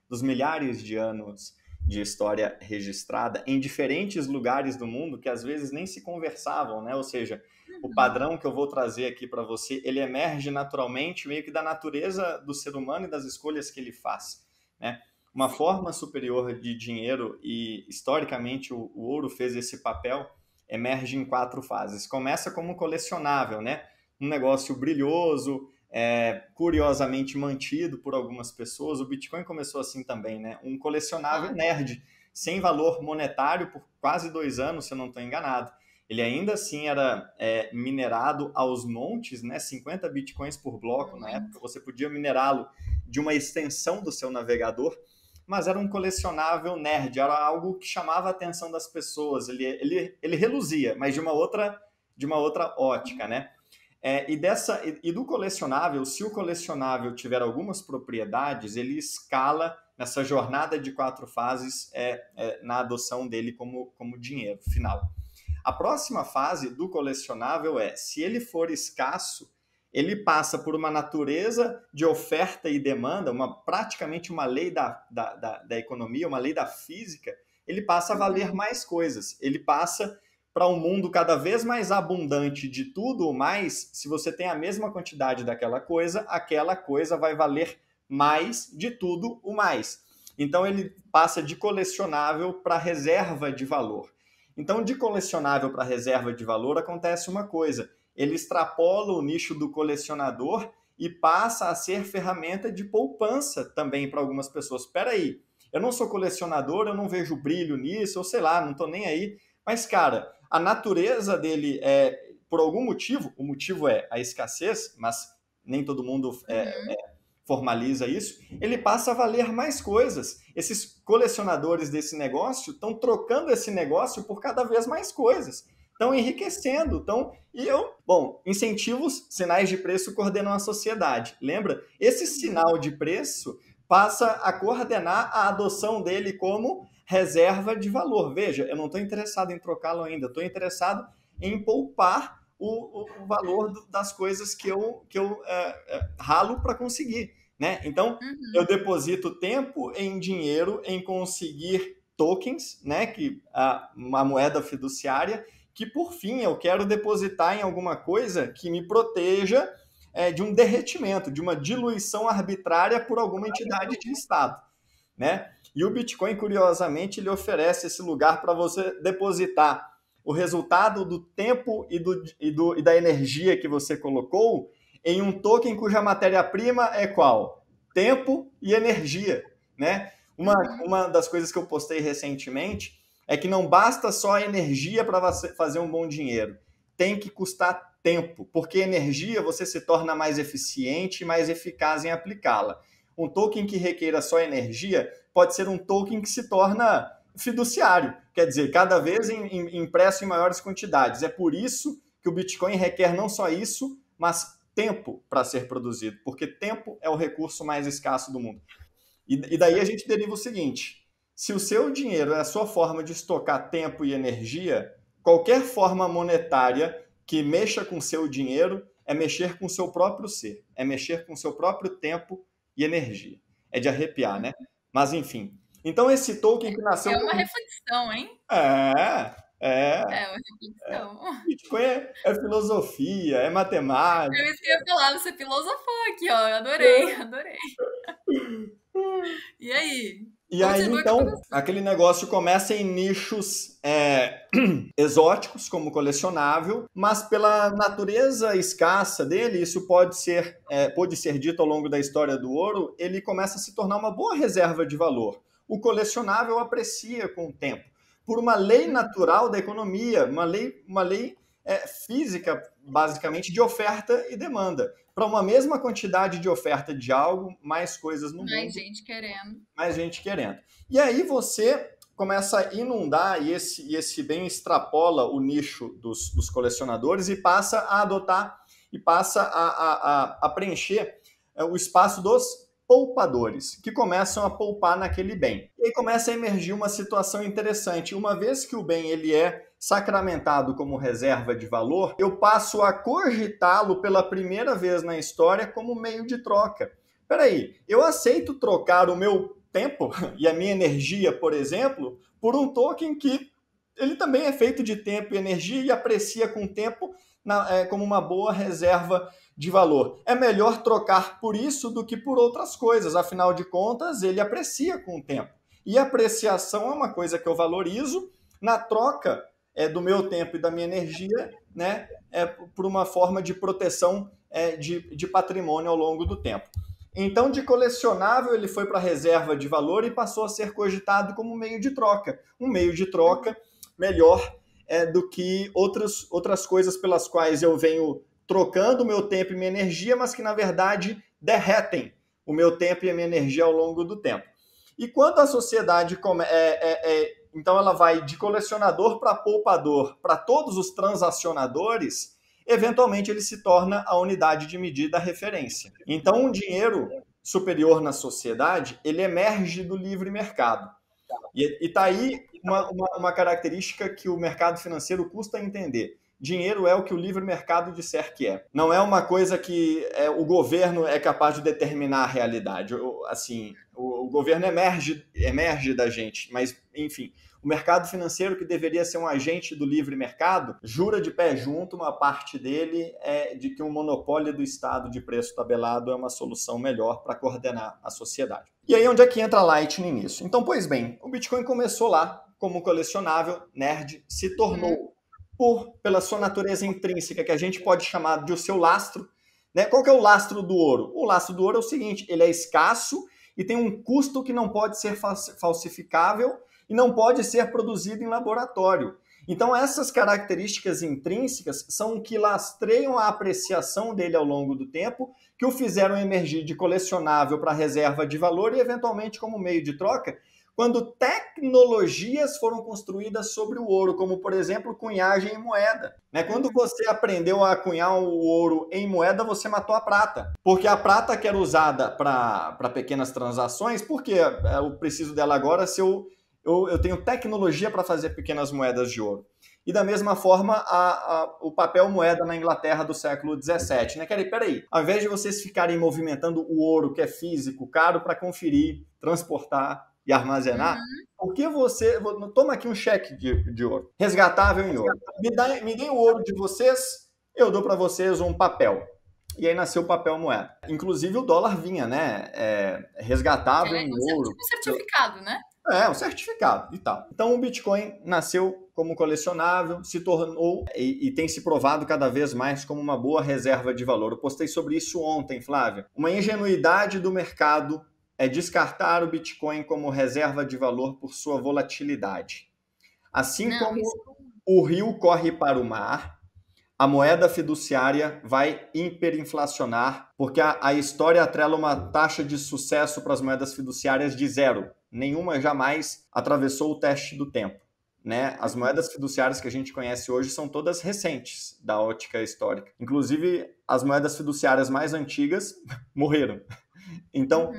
dos milhares de anos de história registrada em diferentes lugares do mundo que às vezes nem se conversavam, né? Ou seja, o padrão que eu vou trazer aqui para você, ele emerge naturalmente meio que da natureza do ser humano e das escolhas que ele faz, né? Uma forma superior de dinheiro, e historicamente o ouro fez esse papel, emerge em 4 fases. Começa como um colecionável, né? Um negócio brilhoso, curiosamente mantido por algumas pessoas. O Bitcoin começou assim também, né? Um colecionável nerd, sem valor monetário por quase 2 anos, se eu não estou enganado. Ele ainda assim era minerado aos montes, né? 50 bitcoins por bloco na época. Você podia minerá-lo de uma extensão do seu navegador, mas era um colecionável nerd, era algo que chamava a atenção das pessoas. Ele reluzia, mas de uma outra ótica, né? E do colecionável, se o colecionável tiver algumas propriedades, ele escala nessa jornada de 4 fases na adoção dele como dinheiro final. A próxima fase do colecionável se ele for escasso, ele passa por uma natureza de oferta e demanda, praticamente uma lei da economia, uma lei da física, ele passa a valer mais coisas. Ele passa para um mundo cada vez mais abundante de tudo ou mais. Se você tem a mesma quantidade daquela coisa, aquela coisa vai valer mais de tudo o mais. Então ele passa de colecionável para reserva de valor. Então, de colecionável para reserva de valor, acontece uma coisa. Ele extrapola o nicho do colecionador e passa a ser ferramenta de poupança também para algumas pessoas. Espera aí, eu não sou colecionador, eu não vejo brilho nisso, ou sei lá, não estou nem aí. Mas, cara, a natureza dele por algum motivo, o motivo é a escassez, mas nem todo mundo formaliza isso, ele passa a valer mais coisas. Esses colecionadores desse negócio estão trocando esse negócio por cada vez mais coisas. Estão enriquecendo. Incentivos, sinais de preço coordenam a sociedade. Lembra? Esse sinal de preço passa a coordenar a adoção dele como reserva de valor. Veja, eu não estou interessado em trocá-lo ainda, estou interessado em poupar o valor das coisas que eu ralo para conseguir, né? Então, eu deposito tempo em dinheiro em conseguir tokens, né? Uma moeda fiduciária, que por fim eu quero depositar em alguma coisa que me proteja de um derretimento, de uma diluição arbitrária por alguma entidade de Estado, né? E o Bitcoin, curiosamente, ele oferece esse lugar para você depositar o resultado do tempo e da energia que você colocou em um token cuja matéria-prima é qual? Tempo e energia, né? Uma das coisas que eu postei recentemente é que não basta só a energia para você fazer um bom dinheiro. Tem que custar tempo, porque energia você se torna mais eficiente e mais eficaz em aplicá-la. Um token que requeira só energia pode ser um token que se torna fiduciário, quer dizer, cada vez impresso em maiores quantidades. É por isso que o Bitcoin requer não só isso, mas tempo para ser produzido, porque tempo é o recurso mais escasso do mundo. E daí a gente deriva o seguinte: se o seu dinheiro é a sua forma de estocar tempo e energia, qualquer forma monetária que mexa com o seu dinheiro é mexer com o seu próprio ser, é mexer com o seu próprio tempo e energia. É de arrepiar, né? Mas enfim. Então esse token que nasceu... É uma reflexão, hein? É. É uma reflexão. Bitcoin é filosofia, é matemática. Eu ia falar, você filosofou aqui, ó. Eu adorei, adorei. E aí? E aí, então, aquele negócio começa em nichos exóticos, como colecionável, mas pela natureza escassa dele, isso pode ser dito ao longo da história do ouro, ele começa a se tornar uma boa reserva de valor. O colecionável aprecia com o tempo, por uma lei natural da economia, uma lei física, basicamente, de oferta e demanda. Para uma mesma quantidade de oferta de algo, mais coisas no mundo. Mais gente querendo. Mais gente querendo. E aí você começa a inundar, e esse bem extrapola o nicho dos colecionadores e passa a adotar, e passa a preencher o espaço dos poupadores, que começam a poupar naquele bem. E aí começa a emergir uma situação interessante. Uma vez que o bem ele é sacramentado como reserva de valor, eu passo a cogitá-lo pela primeira vez na história como meio de troca. Peraí, eu aceito trocar o meu tempo e a minha energia, por exemplo, por um token que ele também é feito de tempo e energia e aprecia com o tempo como uma boa reserva de valor. É melhor trocar por isso do que por outras coisas, afinal de contas, ele aprecia com o tempo. E a apreciação é uma coisa que eu valorizo na troca do meu tempo e da minha energia, né, por uma forma de proteção de patrimônio ao longo do tempo. Então, de colecionável, ele foi para reserva de valor e passou a ser cogitado como meio de troca. Um meio de troca melhor do que outras coisas pelas quais eu venho trocando o meu tempo e minha energia, mas que, na verdade, derretem o meu tempo e a minha energia ao longo do tempo. E quando a sociedade... então, ela vai de colecionador para poupador, para todos os transacionadores, eventualmente ele se torna a unidade de medida, a referência. Então, um dinheiro superior na sociedade, ele emerge do livre mercado. E está aí uma característica que o mercado financeiro custa entender. Dinheiro é o que o livre mercado disser que é. Não é uma coisa que o governo é capaz de determinar a realidade. Assim, o governo emerge da gente, mas, enfim, o mercado financeiro, que deveria ser um agente do livre mercado, jura de pé junto, uma parte dele, de que um monopólio do Estado de preço tabelado é uma solução melhor para coordenar a sociedade. E aí, onde é que entra a Lightning nisso? Então, pois bem, o Bitcoin começou lá como colecionável, nerd, se tornou, pela sua natureza intrínseca, que a gente pode chamar de o seu lastro, né? Qual que é o lastro do ouro? O lastro do ouro é o seguinte: ele é escasso e tem um custo que não pode ser falsificável e não pode ser produzido em laboratório. Então, essas características intrínsecas são o que lastreiam a apreciação dele ao longo do tempo, que o fizeram emergir de colecionável para reserva de valor e, eventualmente, como meio de troca, quando tecnologias foram construídas sobre o ouro, como, por exemplo, cunhagem em moeda. Quando você aprendeu a cunhar o ouro em moeda, você matou a prata. Porque a prata que era usada para pequenas transações, porque eu preciso dela agora se eu tenho tecnologia para fazer pequenas moedas de ouro. E da mesma forma, o papel moeda na Inglaterra do século XVII. Né? Peraí, ao invés de vocês ficarem movimentando o ouro, que é físico, caro, para conferir, transportar e armazenar, por que você... Toma aqui um cheque de ouro, resgatável em ouro. Me deem o ouro de vocês, eu dou para vocês um papel. E aí nasceu o papel moeda. Inclusive o dólar vinha, né? Resgatável em ouro. Tipo um certificado, né? Um certificado e tal. Então o Bitcoin nasceu como colecionável, se tornou e tem se provado cada vez mais como uma boa reserva de valor. Eu postei sobre isso ontem, Flávia. Uma ingenuidade do mercado é descartar o Bitcoin como reserva de valor por sua volatilidade. Assim como o rio corre para o mar, a moeda fiduciária vai hiperinflacionar, porque a história atrela uma taxa de sucesso para as moedas fiduciárias de 0. nenhuma jamais atravessou o teste do tempo, né? As moedas fiduciárias que a gente conhece hoje são todas recentes da ótica histórica. Inclusive, as moedas fiduciárias mais antigas morreram. Então,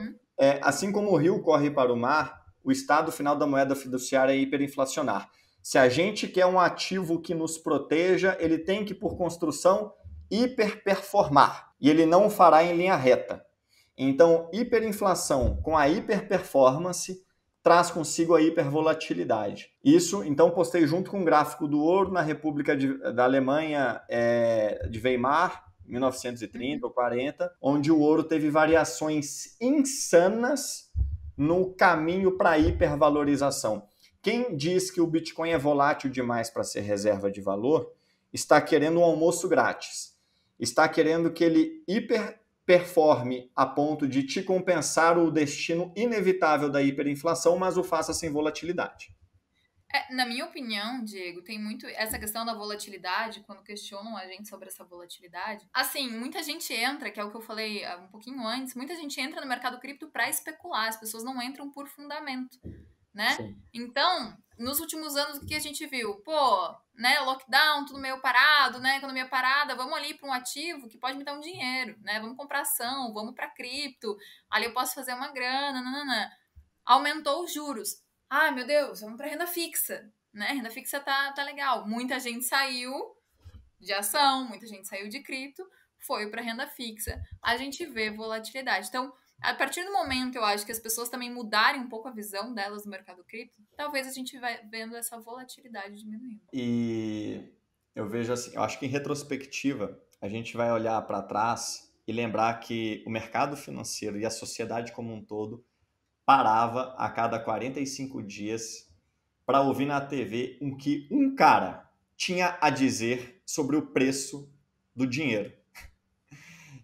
assim como o rio corre para o mar, o estado final da moeda fiduciária é hiperinflacionar. Se a gente quer um ativo que nos proteja, ele tem que, por construção, hiperperformar. E ele não o fará em linha reta. Então, hiperinflação com a hiperperformance traz consigo a hipervolatilidade. Isso, então, postei junto com um gráfico do ouro na República da Alemanha de Weimar, 1930 ou 40, onde o ouro teve variações insanas no caminho para a hipervalorização. Quem diz que o Bitcoin é volátil demais para ser reserva de valor, está querendo um almoço grátis. Está querendo que ele hiperperforme a ponto de te compensar o destino inevitável da hiperinflação, mas o faça sem volatilidade. Na minha opinião, Diego, tem muito essa questão da volatilidade, quando questionam a gente sobre essa volatilidade. Assim, muita gente entra, que é o que eu falei um pouquinho antes, muita gente entra no mercado cripto para especular, as pessoas não entram por fundamento, né? Sim. Então, nos últimos anos, o que a gente viu? Pô, né, lockdown, tudo meio parado, né, economia parada, vamos ali para um ativo que pode me dar um dinheiro, né? Vamos comprar ação, vamos para cripto, ali eu posso fazer uma grana, nananã. Aumentou os juros. Ah, meu Deus, vamos para renda fixa, né? Renda fixa tá legal. Muita gente saiu de ação, muita gente saiu de cripto, foi para renda fixa. A gente vê volatilidade. Então, a partir do momento, eu acho que as pessoas também mudarem um pouco a visão delas no mercado cripto, talvez a gente vai vendo essa volatilidade diminuindo. E eu vejo assim, eu acho que em retrospectiva, a gente vai olhar para trás e lembrar que o mercado financeiro e a sociedade como um todo parava a cada 45 dias para ouvir na TV o que um cara tinha a dizer sobre o preço do dinheiro.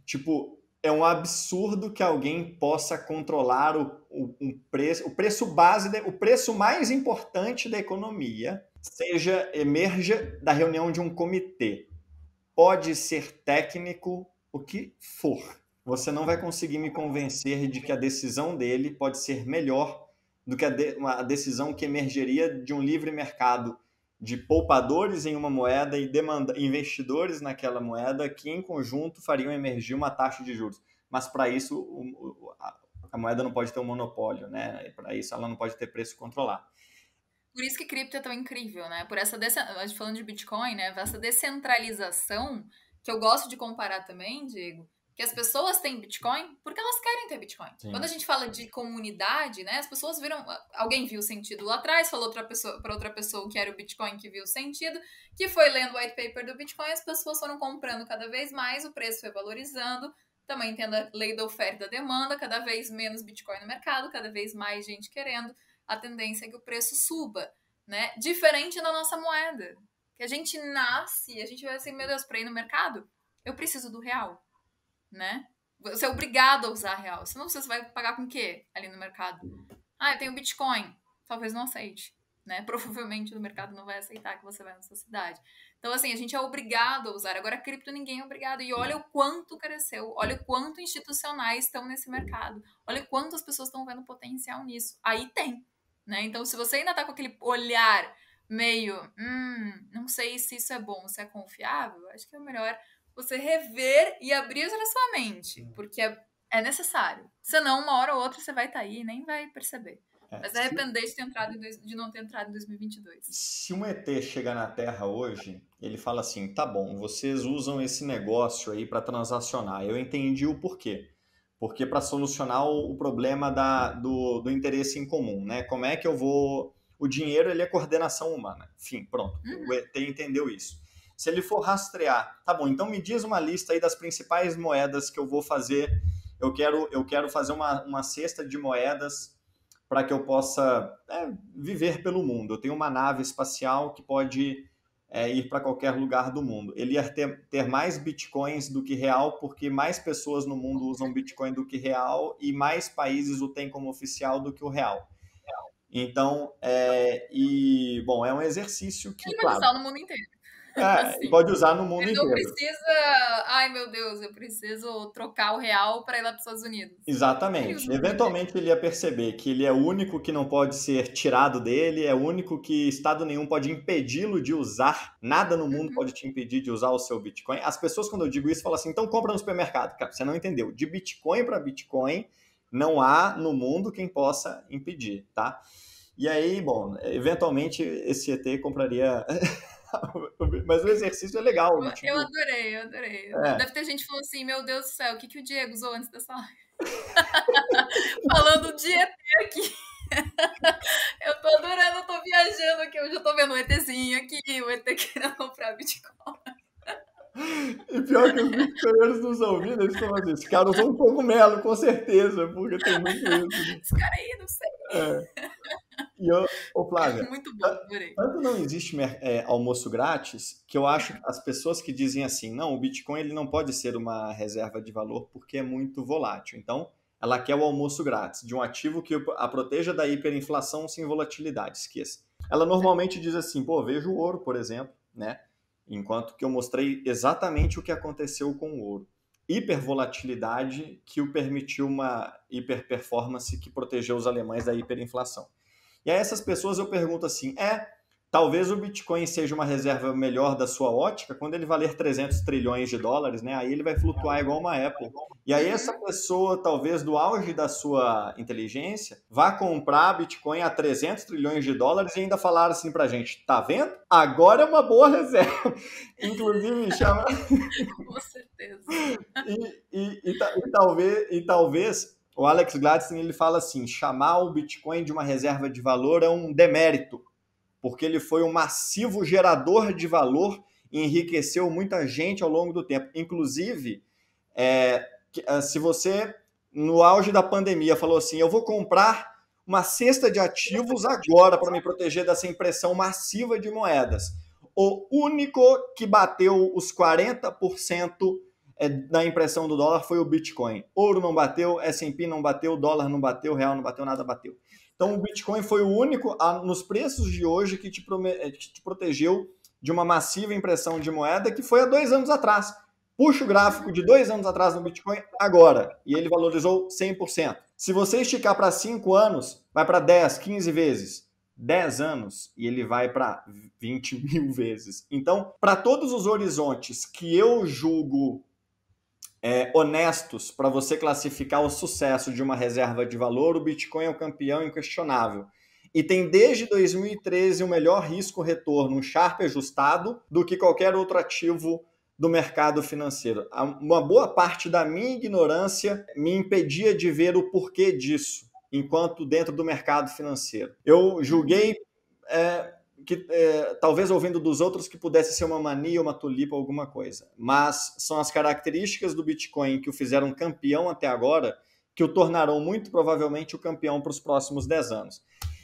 Tipo, é um absurdo que alguém possa controlar o preço base, o preço mais importante da economia, emerja da reunião de um comitê. Pode ser técnico, o que for. Você não vai conseguir me convencer de que a decisão dele pode ser melhor do que uma decisão que emergeria de um livre mercado de poupadores em uma moeda e investidores naquela moeda que, em conjunto, fariam emergir uma taxa de juros. Mas, para isso, a moeda não pode ter um monopólio, né? Para isso, ela não pode ter preço controlado. Por isso que cripto é tão incrível, né? Por essa falando de Bitcoin, né? Essa descentralização, que eu gosto de comparar também, Diego, que as pessoas têm Bitcoin porque elas querem ter Bitcoin. Sim. Quando a gente fala de comunidade, né? As pessoas viram... Alguém viu o sentido lá atrás, falou para outra pessoa que era o Bitcoin que viu o sentido, que foi lendo o white paper do Bitcoin, as pessoas foram comprando cada vez mais, o preço foi valorizando, também tendo a lei da oferta e da demanda, cada vez menos Bitcoin no mercado, cada vez mais gente querendo, a tendência é que o preço suba, né? Diferente da nossa moeda, que a gente nasce, a gente vai assim, meu Deus, para ir no mercado, eu preciso do real, né? Você é obrigado a usar real, senão você vai pagar com o quê ali no mercado? Ah, eu tenho Bitcoin, talvez não aceite, né? Provavelmente o mercado não vai aceitar que você vai na sua cidade. Então, assim, a gente é obrigado a usar. Agora, cripto ninguém é obrigado. E olha o quanto cresceu, olha o quanto institucionais estão nesse mercado, olha quantas pessoas estão vendo potencial nisso. Aí tem, né? Então, se você ainda tá com aquele olhar meio, não sei se isso é bom, se é confiável, acho que é melhor você rever e abrir a sua mente, porque é necessário. Senão, uma hora ou outra, você vai estar aí e nem vai perceber. Mas vai arrepender de não ter entrado em 2022. Se um ET chegar na Terra hoje, ele fala assim, tá bom, vocês usam esse negócio aí para transacionar. Eu entendi o porquê. Porque para solucionar o problema do interesse em comum, né? Como é que eu vou... O dinheiro, ele é coordenação humana. Enfim, pronto. O ET entendeu isso. Se ele for rastrear, tá bom, então me diz uma lista aí das principais moedas que eu vou fazer. Eu quero fazer uma cesta de moedas para que eu possa viver pelo mundo. Eu tenho uma nave espacial que pode ir para qualquer lugar do mundo. Ele ia ter mais bitcoins do que real, porque mais pessoas no mundo usam bitcoin do que real e mais países o têm como oficial do que o real. Então, bom, é um exercício que, claro, no mundo inteiro. E Assim. pode usar no mundo Ele não inteiro. precisa. Ai, meu Deus, eu preciso trocar o real para ir lá para os Estados Unidos. Ele Exatamente. usa no mundo inteiro. Eventualmente ele ia perceber que ele é o único que não pode ser tirado dele, é o único que Estado nenhum pode impedi-lo de usar, nada no mundo Uhum. pode te impedir de usar o seu Bitcoin. As pessoas, quando eu digo isso, falam assim: então compra no supermercado. Cara, você não entendeu. De Bitcoin para Bitcoin, não há no mundo quem possa impedir, tá? E aí, bom, eventualmente esse ET compraria. Mas o exercício é legal, Eu tipo. adorei, eu adorei. É. Deve ter gente que falou assim: meu Deus do céu, o que, que o Diego usou antes dessa live? Falando de ET aqui. Eu tô adorando, eu tô viajando aqui. Eu já tô vendo o ETzinho aqui, o ET querendo comprar Bitcoin. E pior que os bitcoinheiros nos ouvindo, eles falam assim: esse cara usou um cogumelo, com certeza, porque tem muito isso, né? Esse cara aí, não sei. É. E Flávia, Muito bom, adorei. tanto não existe almoço grátis que eu acho que as pessoas que dizem assim, não, o Bitcoin ele não pode ser uma reserva de valor porque é muito volátil. Então, ela quer o almoço grátis de um ativo que a proteja da hiperinflação sem volatilidade, esqueça. Ela normalmente diz assim, pô, veja o ouro, por exemplo, né? Enquanto que eu mostrei exatamente o que aconteceu com o ouro. Hipervolatilidade que o permitiu uma hiperperformance que protegeu os alemães da hiperinflação. E a essas pessoas eu pergunto assim, talvez o Bitcoin seja uma reserva melhor da sua ótica quando ele valer 300 trilhões de dólares, né? Aí ele vai flutuar igual uma Apple. E aí essa Uhum. pessoa, talvez do auge da sua inteligência, vá comprar Bitcoin a 300 trilhões de dólares e ainda falar assim pra gente, tá vendo? Agora é uma boa reserva. Inclusive, chama... Com certeza. talvez o Alex Gladstein ele fala assim, chamar o Bitcoin de uma reserva de valor é um demérito, porque ele foi um massivo gerador de valor e enriqueceu muita gente ao longo do tempo. Inclusive, se você, no auge da pandemia, falou assim, eu vou comprar uma cesta de ativos agora para me proteger dessa impressão massiva de moedas. O único que bateu os 40% da impressão do dólar foi o Bitcoin. Ouro não bateu, S&P não bateu, dólar não bateu, real não bateu, nada bateu. Então, o Bitcoin foi o único, nos preços de hoje, que te protegeu de uma massiva impressão de moeda, que foi há 2 anos atrás. Puxa o gráfico de 2 anos atrás no Bitcoin agora, e ele valorizou 100%. Se você esticar para 5 anos, vai para 10, 15 vezes. 10 anos e ele vai para 20 mil vezes. Então, para todos os horizontes que eu julgo honestos para você classificar o sucesso de uma reserva de valor, o Bitcoin é o campeão inquestionável. E tem desde 2013 o melhor risco-retorno, um Sharpe ajustado, do que qualquer outro ativo do mercado financeiro. Uma boa parte da minha ignorância me impedia de ver o porquê disso, enquanto dentro do mercado financeiro. Eu julguei que talvez ouvindo dos outros que pudesse ser uma mania, uma tulipa, alguma coisa. Mas são as características do Bitcoin que o fizeram campeão até agora que o tornarão muito provavelmente o campeão para os próximos 10 anos.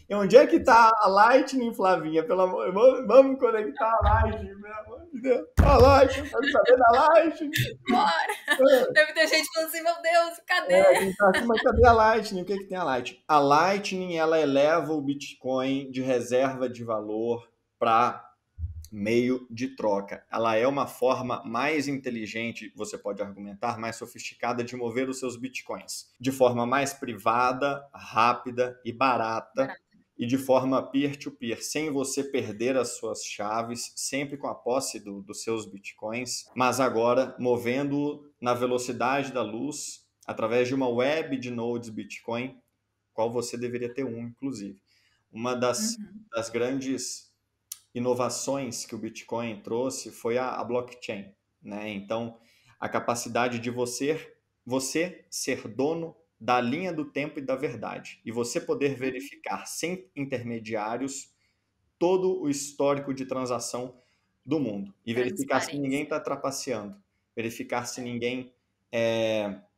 E onde é que está a Lightning, Flavinha? Pelo amor, vamos conectar a Lightning, pelo amor de Deus. A Lightning, eu quero saber da Lightning. Bora! Deve ter gente falando assim, meu Deus, cadê? Mas cadê a Lightning? O que tem a Lightning? A Lightning, ela eleva o Bitcoin de reserva de valor para meio de troca. Ela é uma forma mais inteligente, você pode argumentar, mais sofisticada de mover os seus Bitcoins. De forma mais privada, rápida e barata. E de forma peer-to-peer, sem você perder as suas chaves, sempre com a posse dos seus Bitcoins, mas agora movendo na velocidade da luz, através de uma web de nodes Bitcoin, qual você deveria ter um, inclusive. Uma das grandes inovações que o Bitcoin trouxe foi a blockchain, né? Então, a capacidade de você ser dono da linha do tempo e da verdade, e você poder verificar sem intermediários todo o histórico de transação do mundo, e verificar se ninguém está trapaceando, verificar se ninguém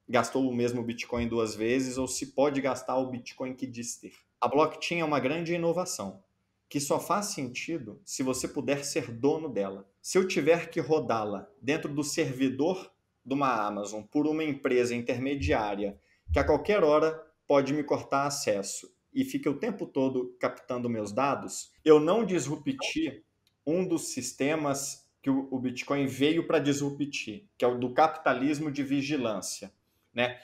gastou o mesmo Bitcoin 2 vezes, ou se pode gastar o Bitcoin que diz ter. A blockchain é uma grande inovação, que só faz sentido se você puder ser dono dela. Se eu tiver que rodá-la dentro do servidor de uma Amazon por uma empresa intermediária que a qualquer hora pode me cortar acesso e fica o tempo todo captando meus dados, eu não disrupti um dos sistemas que o Bitcoin veio para disruptir, que é o do capitalismo de vigilância, né?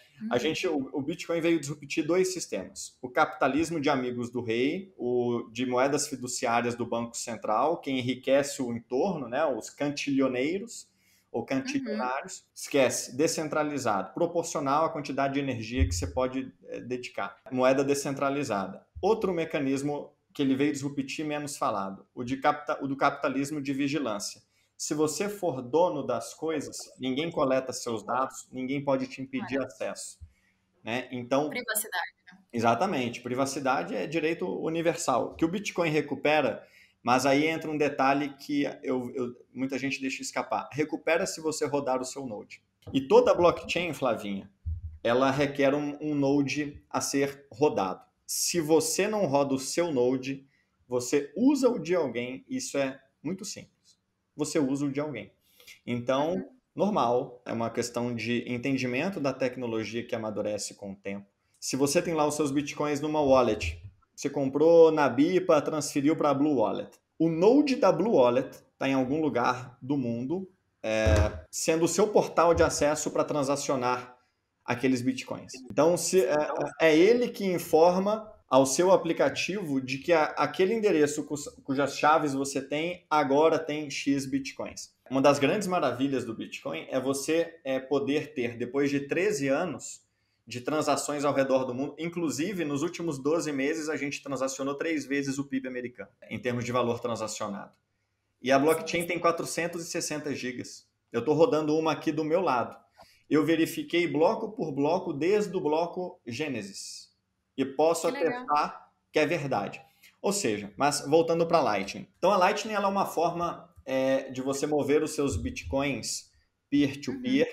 O Bitcoin veio disruptir dois sistemas. O capitalismo de amigos do rei, o de moedas fiduciárias do Banco Central, que enriquece o entorno, né? Os cantilioneiros ou cantilionários. Esquece, descentralizado, proporcional à quantidade de energia que você pode dedicar. Moeda descentralizada. Outro mecanismo que ele veio disruptir, menos falado, o do capitalismo de vigilância. Se você for dono das coisas, ninguém coleta seus dados, ninguém pode te impedir acesso, né? Então, privacidade. Exatamente, privacidade é direito universal, que o Bitcoin recupera, mas aí entra um detalhe que muita gente deixa escapar. Recupera se você rodar o seu node. E toda blockchain, Flavinha, ela requer um node a ser rodado. Se você não roda o seu node, você usa o de alguém, isso é muito simples. Você usa o de alguém. Então, normal, é uma questão de entendimento da tecnologia que amadurece com o tempo. Se você tem lá os seus bitcoins numa wallet, você comprou na BIPA, transferiu para a Blue Wallet. O node da Blue Wallet está em algum lugar do mundo, sendo o seu portal de acesso para transacionar aqueles bitcoins. Então, é ele que informa ao seu aplicativo de que aquele endereço cujas chaves você tem, agora tem X bitcoins. Uma das grandes maravilhas do Bitcoin é você poder ter, depois de 13 anos de transações ao redor do mundo, inclusive nos últimos 12 meses a gente transacionou 3 vezes o PIB americano, em termos de valor transacionado. E a blockchain tem 460 gigas. Eu estou rodando uma aqui do meu lado. Eu verifiquei bloco por bloco desde o bloco Gênesis. E posso atestar que é verdade. Ou seja, mas voltando para a Lightning. Então a Lightning ela é uma forma de você mover os seus bitcoins peer-to-peer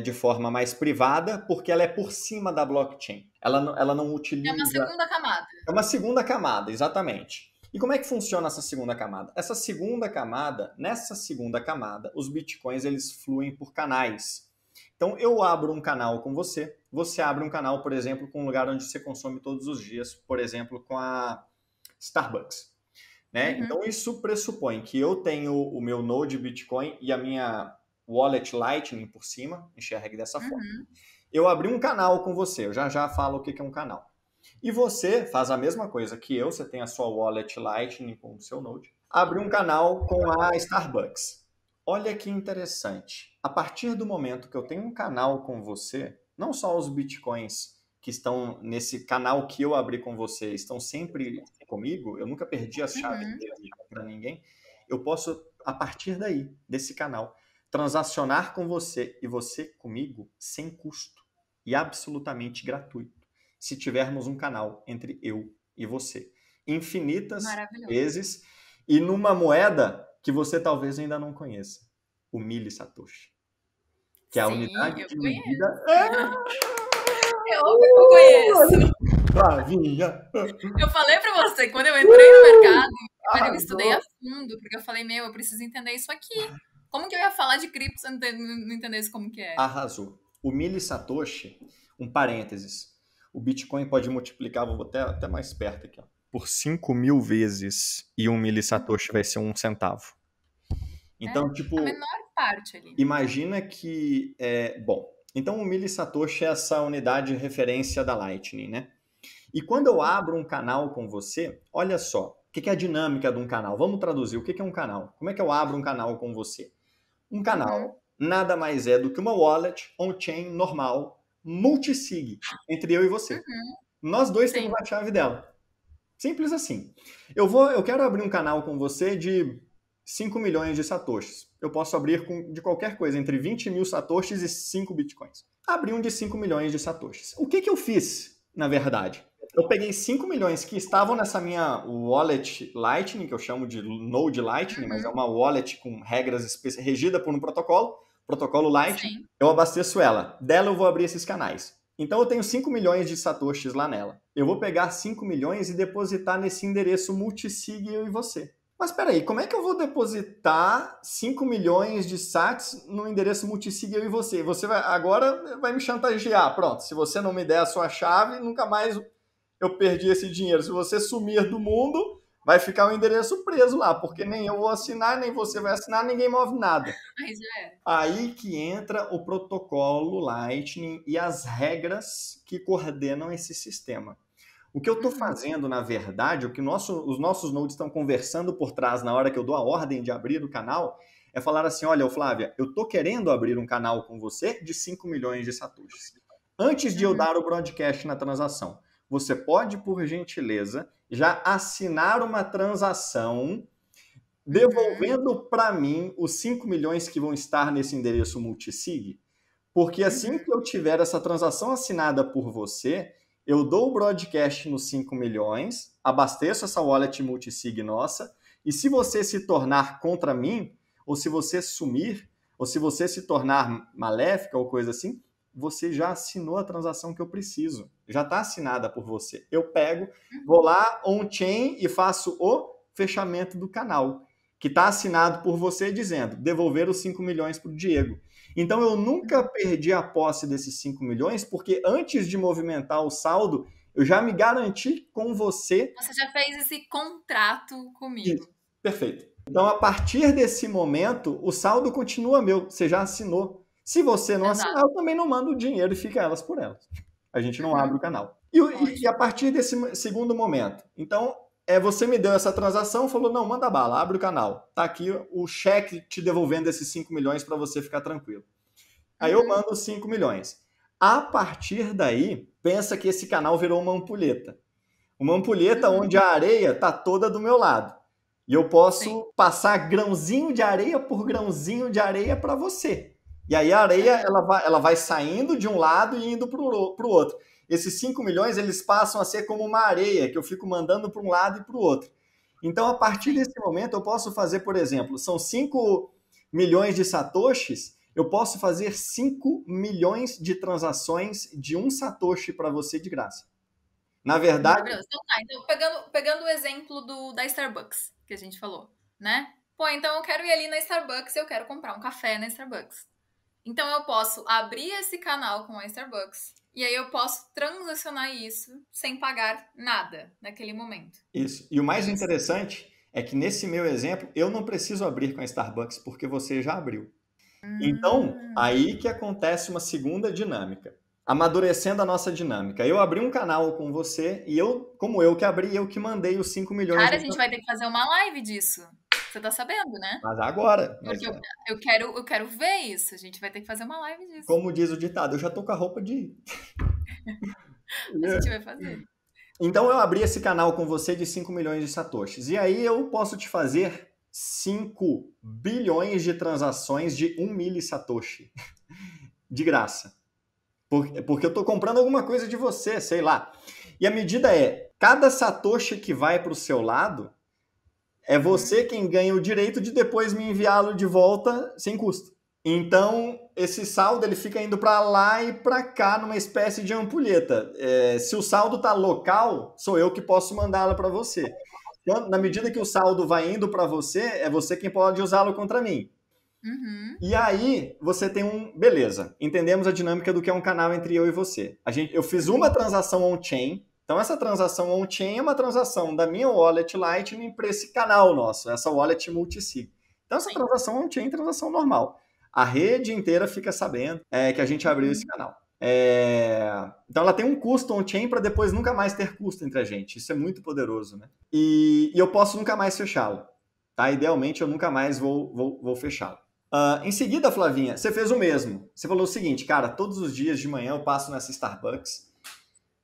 de forma mais privada, porque ela é por cima da blockchain. Ela não utiliza... É uma segunda camada. É uma segunda camada, exatamente. E como é que funciona essa segunda camada? Nessa segunda camada, os bitcoins eles fluem por canais. Então, eu abro um canal com você, você abre um canal, por exemplo, com um lugar onde você consome todos os dias, por exemplo, com a Starbucks. Né? Então, isso pressupõe que eu tenho o meu node Bitcoin e a minha wallet Lightning por cima, enxergue dessa forma. Eu abri um canal com você, eu já falo o que é um canal. E você faz a mesma coisa que eu, você tem a sua wallet Lightning com o seu node, abre um canal com a Starbucks. Olha que interessante. A partir do momento que eu tenho um canal com você, não só os bitcoins que estão nesse canal que eu abri com você estão sempre comigo, eu nunca perdi as chaves para ninguém, eu posso, a partir daí, desse canal, transacionar com você e você comigo sem custo e absolutamente gratuito, se tivermos um canal entre eu e você. Infinitas vezes e numa moeda que você talvez ainda não conheça, o Mili Satoshi, que é a unidade de medida. Eu conheço. Flavinha. Eu falei pra você, quando eu entrei no mercado, eu estudei a fundo, porque eu falei, eu preciso entender isso aqui. Como que eu ia falar de cripto se eu não entendesse como que é? Arrasou. O Mili Satoshi, um parênteses, o Bitcoin pode multiplicar, vou botar até mais perto aqui, ó, por 5.000 vezes e um Mili Satoshi vai ser 1 centavo. Então, a menor parte ali. Imagina que... então o Mili Satoshi é essa unidade de referência da Lightning, né? E quando eu abro um canal com você, olha só, o que é a dinâmica de um canal? Vamos traduzir, o que é um canal? Como é que eu abro um canal com você? Um canal nada mais é do que uma wallet on-chain normal, multisig, entre eu e você. Nós dois temos a chave dela. Simples assim. Eu quero abrir um canal com você de 5 milhões de satoshis. Eu posso abrir de qualquer coisa, entre 20 mil satoshis e 5 bitcoins. Abri um de 5 milhões de satoshis. O que eu fiz, na verdade? Eu peguei 5 milhões que estavam nessa minha wallet Lightning, que eu chamo de Node Lightning, mas é uma wallet com regras regida por um protocolo Lightning. Eu abasteço ela. Dela eu vou abrir esses canais. Então eu tenho 5 milhões de satoshis lá nela. Eu vou pegar 5 milhões e depositar nesse endereço multisig eu e você. Mas peraí, como é que eu vou depositar 5 milhões de sats no endereço multisig eu e você? Você agora vai me chantagear. Pronto, se você não me der a sua chave, nunca mais eu perdi esse dinheiro. Se você sumir do mundo, vai ficar o endereço preso lá, porque nem eu vou assinar, nem você vai assinar, ninguém move nada. Aí já era. Aí que entra o protocolo Lightning e as regras que coordenam esse sistema. O que eu estou fazendo, na verdade, o que os nossos nodes estão conversando por trás na hora que eu dou a ordem de abrir o canal, é falar assim, olha, Flávia, eu estou querendo abrir um canal com você de 5 milhões de satoshis. Antes de eu dar o broadcast na transação, você pode, por gentileza, já assinar uma transação devolvendo para mim os 5 milhões que vão estar nesse endereço multisig, porque assim que eu tiver essa transação assinada por você, eu dou o broadcast nos 5 milhões, abasteço essa wallet multisig nossa, e se você se tornar contra mim, ou se você sumir, ou se você se tornar maléfica ou coisa assim, você já assinou a transação que eu preciso. Já está assinada por você. Eu pego, vou lá on-chain e faço o fechamento do canal, que está assinado por você dizendo devolver os 5 milhões para o Diego. Então, eu nunca perdi a posse desses 5 milhões, porque antes de movimentar o saldo, eu já me garanti com você. Você já fez esse contrato comigo. Isso. Perfeito. Então, a partir desse momento, o saldo continua meu. Você já assinou. Se você não assinar, eu também não mando o dinheiro e fica elas por elas. A gente não abre o canal. E a partir desse segundo momento, então, você me deu essa transação, falou, não, manda bala, abre o canal. Tá aqui o cheque te devolvendo esses 5 milhões para você ficar tranquilo. Aí eu mando os 5 milhões. A partir daí, pensa que esse canal virou uma ampulheta. Uma ampulheta onde a areia tá toda do meu lado. E eu posso passar grãozinho de areia por grãozinho de areia para você. E aí a areia ela vai saindo de um lado e indo para o outro. Esses 5 milhões, eles passam a ser como uma areia, que eu fico mandando para um lado e para o outro. Então, a partir desse momento, eu posso fazer, por exemplo, são 5 milhões de satoshis, eu posso fazer 5 milhões de transações de um satoshi para você de graça. Na verdade... Então, pegando o exemplo da Starbucks, que a gente falou, né? Pô, então eu quero ir ali na Starbucks e eu quero comprar um café na Starbucks. Então, eu posso abrir esse canal com a Starbucks e aí eu posso transacionar isso sem pagar nada naquele momento. Isso. E o mais interessante é que nesse meu exemplo, eu não preciso abrir com a Starbucks porque você já abriu. Então, aí que acontece uma segunda dinâmica. Amadurecendo a nossa dinâmica. Eu abri um canal com você e como eu que abri, eu que mandei os 5 milhões. Cara, a gente vai ter que fazer uma live disso. Você tá sabendo, né? Mas agora. Porque eu quero ver isso. A gente vai ter que fazer uma live disso. Como diz o ditado, eu já tô com a roupa de ir. A gente vai fazer. Então eu abri esse canal com você de 5 milhões de satoshis. E aí eu posso te fazer 5 bilhões de transações de 1 millisatoshi. De graça. Porque eu tô comprando alguma coisa de você, sei lá. E a medida é, cada satoshi que vai para o seu lado, é você quem ganha o direito de depois me enviá-lo de volta sem custo. Então, esse saldo ele fica indo para lá e para cá numa espécie de ampulheta. Se o saldo tá local, sou eu que posso mandá-lo para você. Então, na medida que o saldo vai indo para você, é você quem pode usá-lo contra mim. E aí, você tem beleza, entendemos a dinâmica do que é um canal entre eu e você. Eu fiz uma transação on-chain. Então, essa transação on-chain é uma transação da minha wallet Lightning para esse canal nosso, essa wallet multisig. Então, essa transação on-chain é transação normal. A rede inteira fica sabendo que a gente abriu esse canal. Então, ela tem um custo on-chain para depois nunca mais ter custo entre a gente. Isso é muito poderoso, né? E eu posso nunca mais fechá-lo. Tá? Idealmente, eu nunca mais vou fechá-lo. Em seguida, Flavinha, você fez o mesmo. Você falou o seguinte, cara, todos os dias de manhã eu passo nessa Starbucks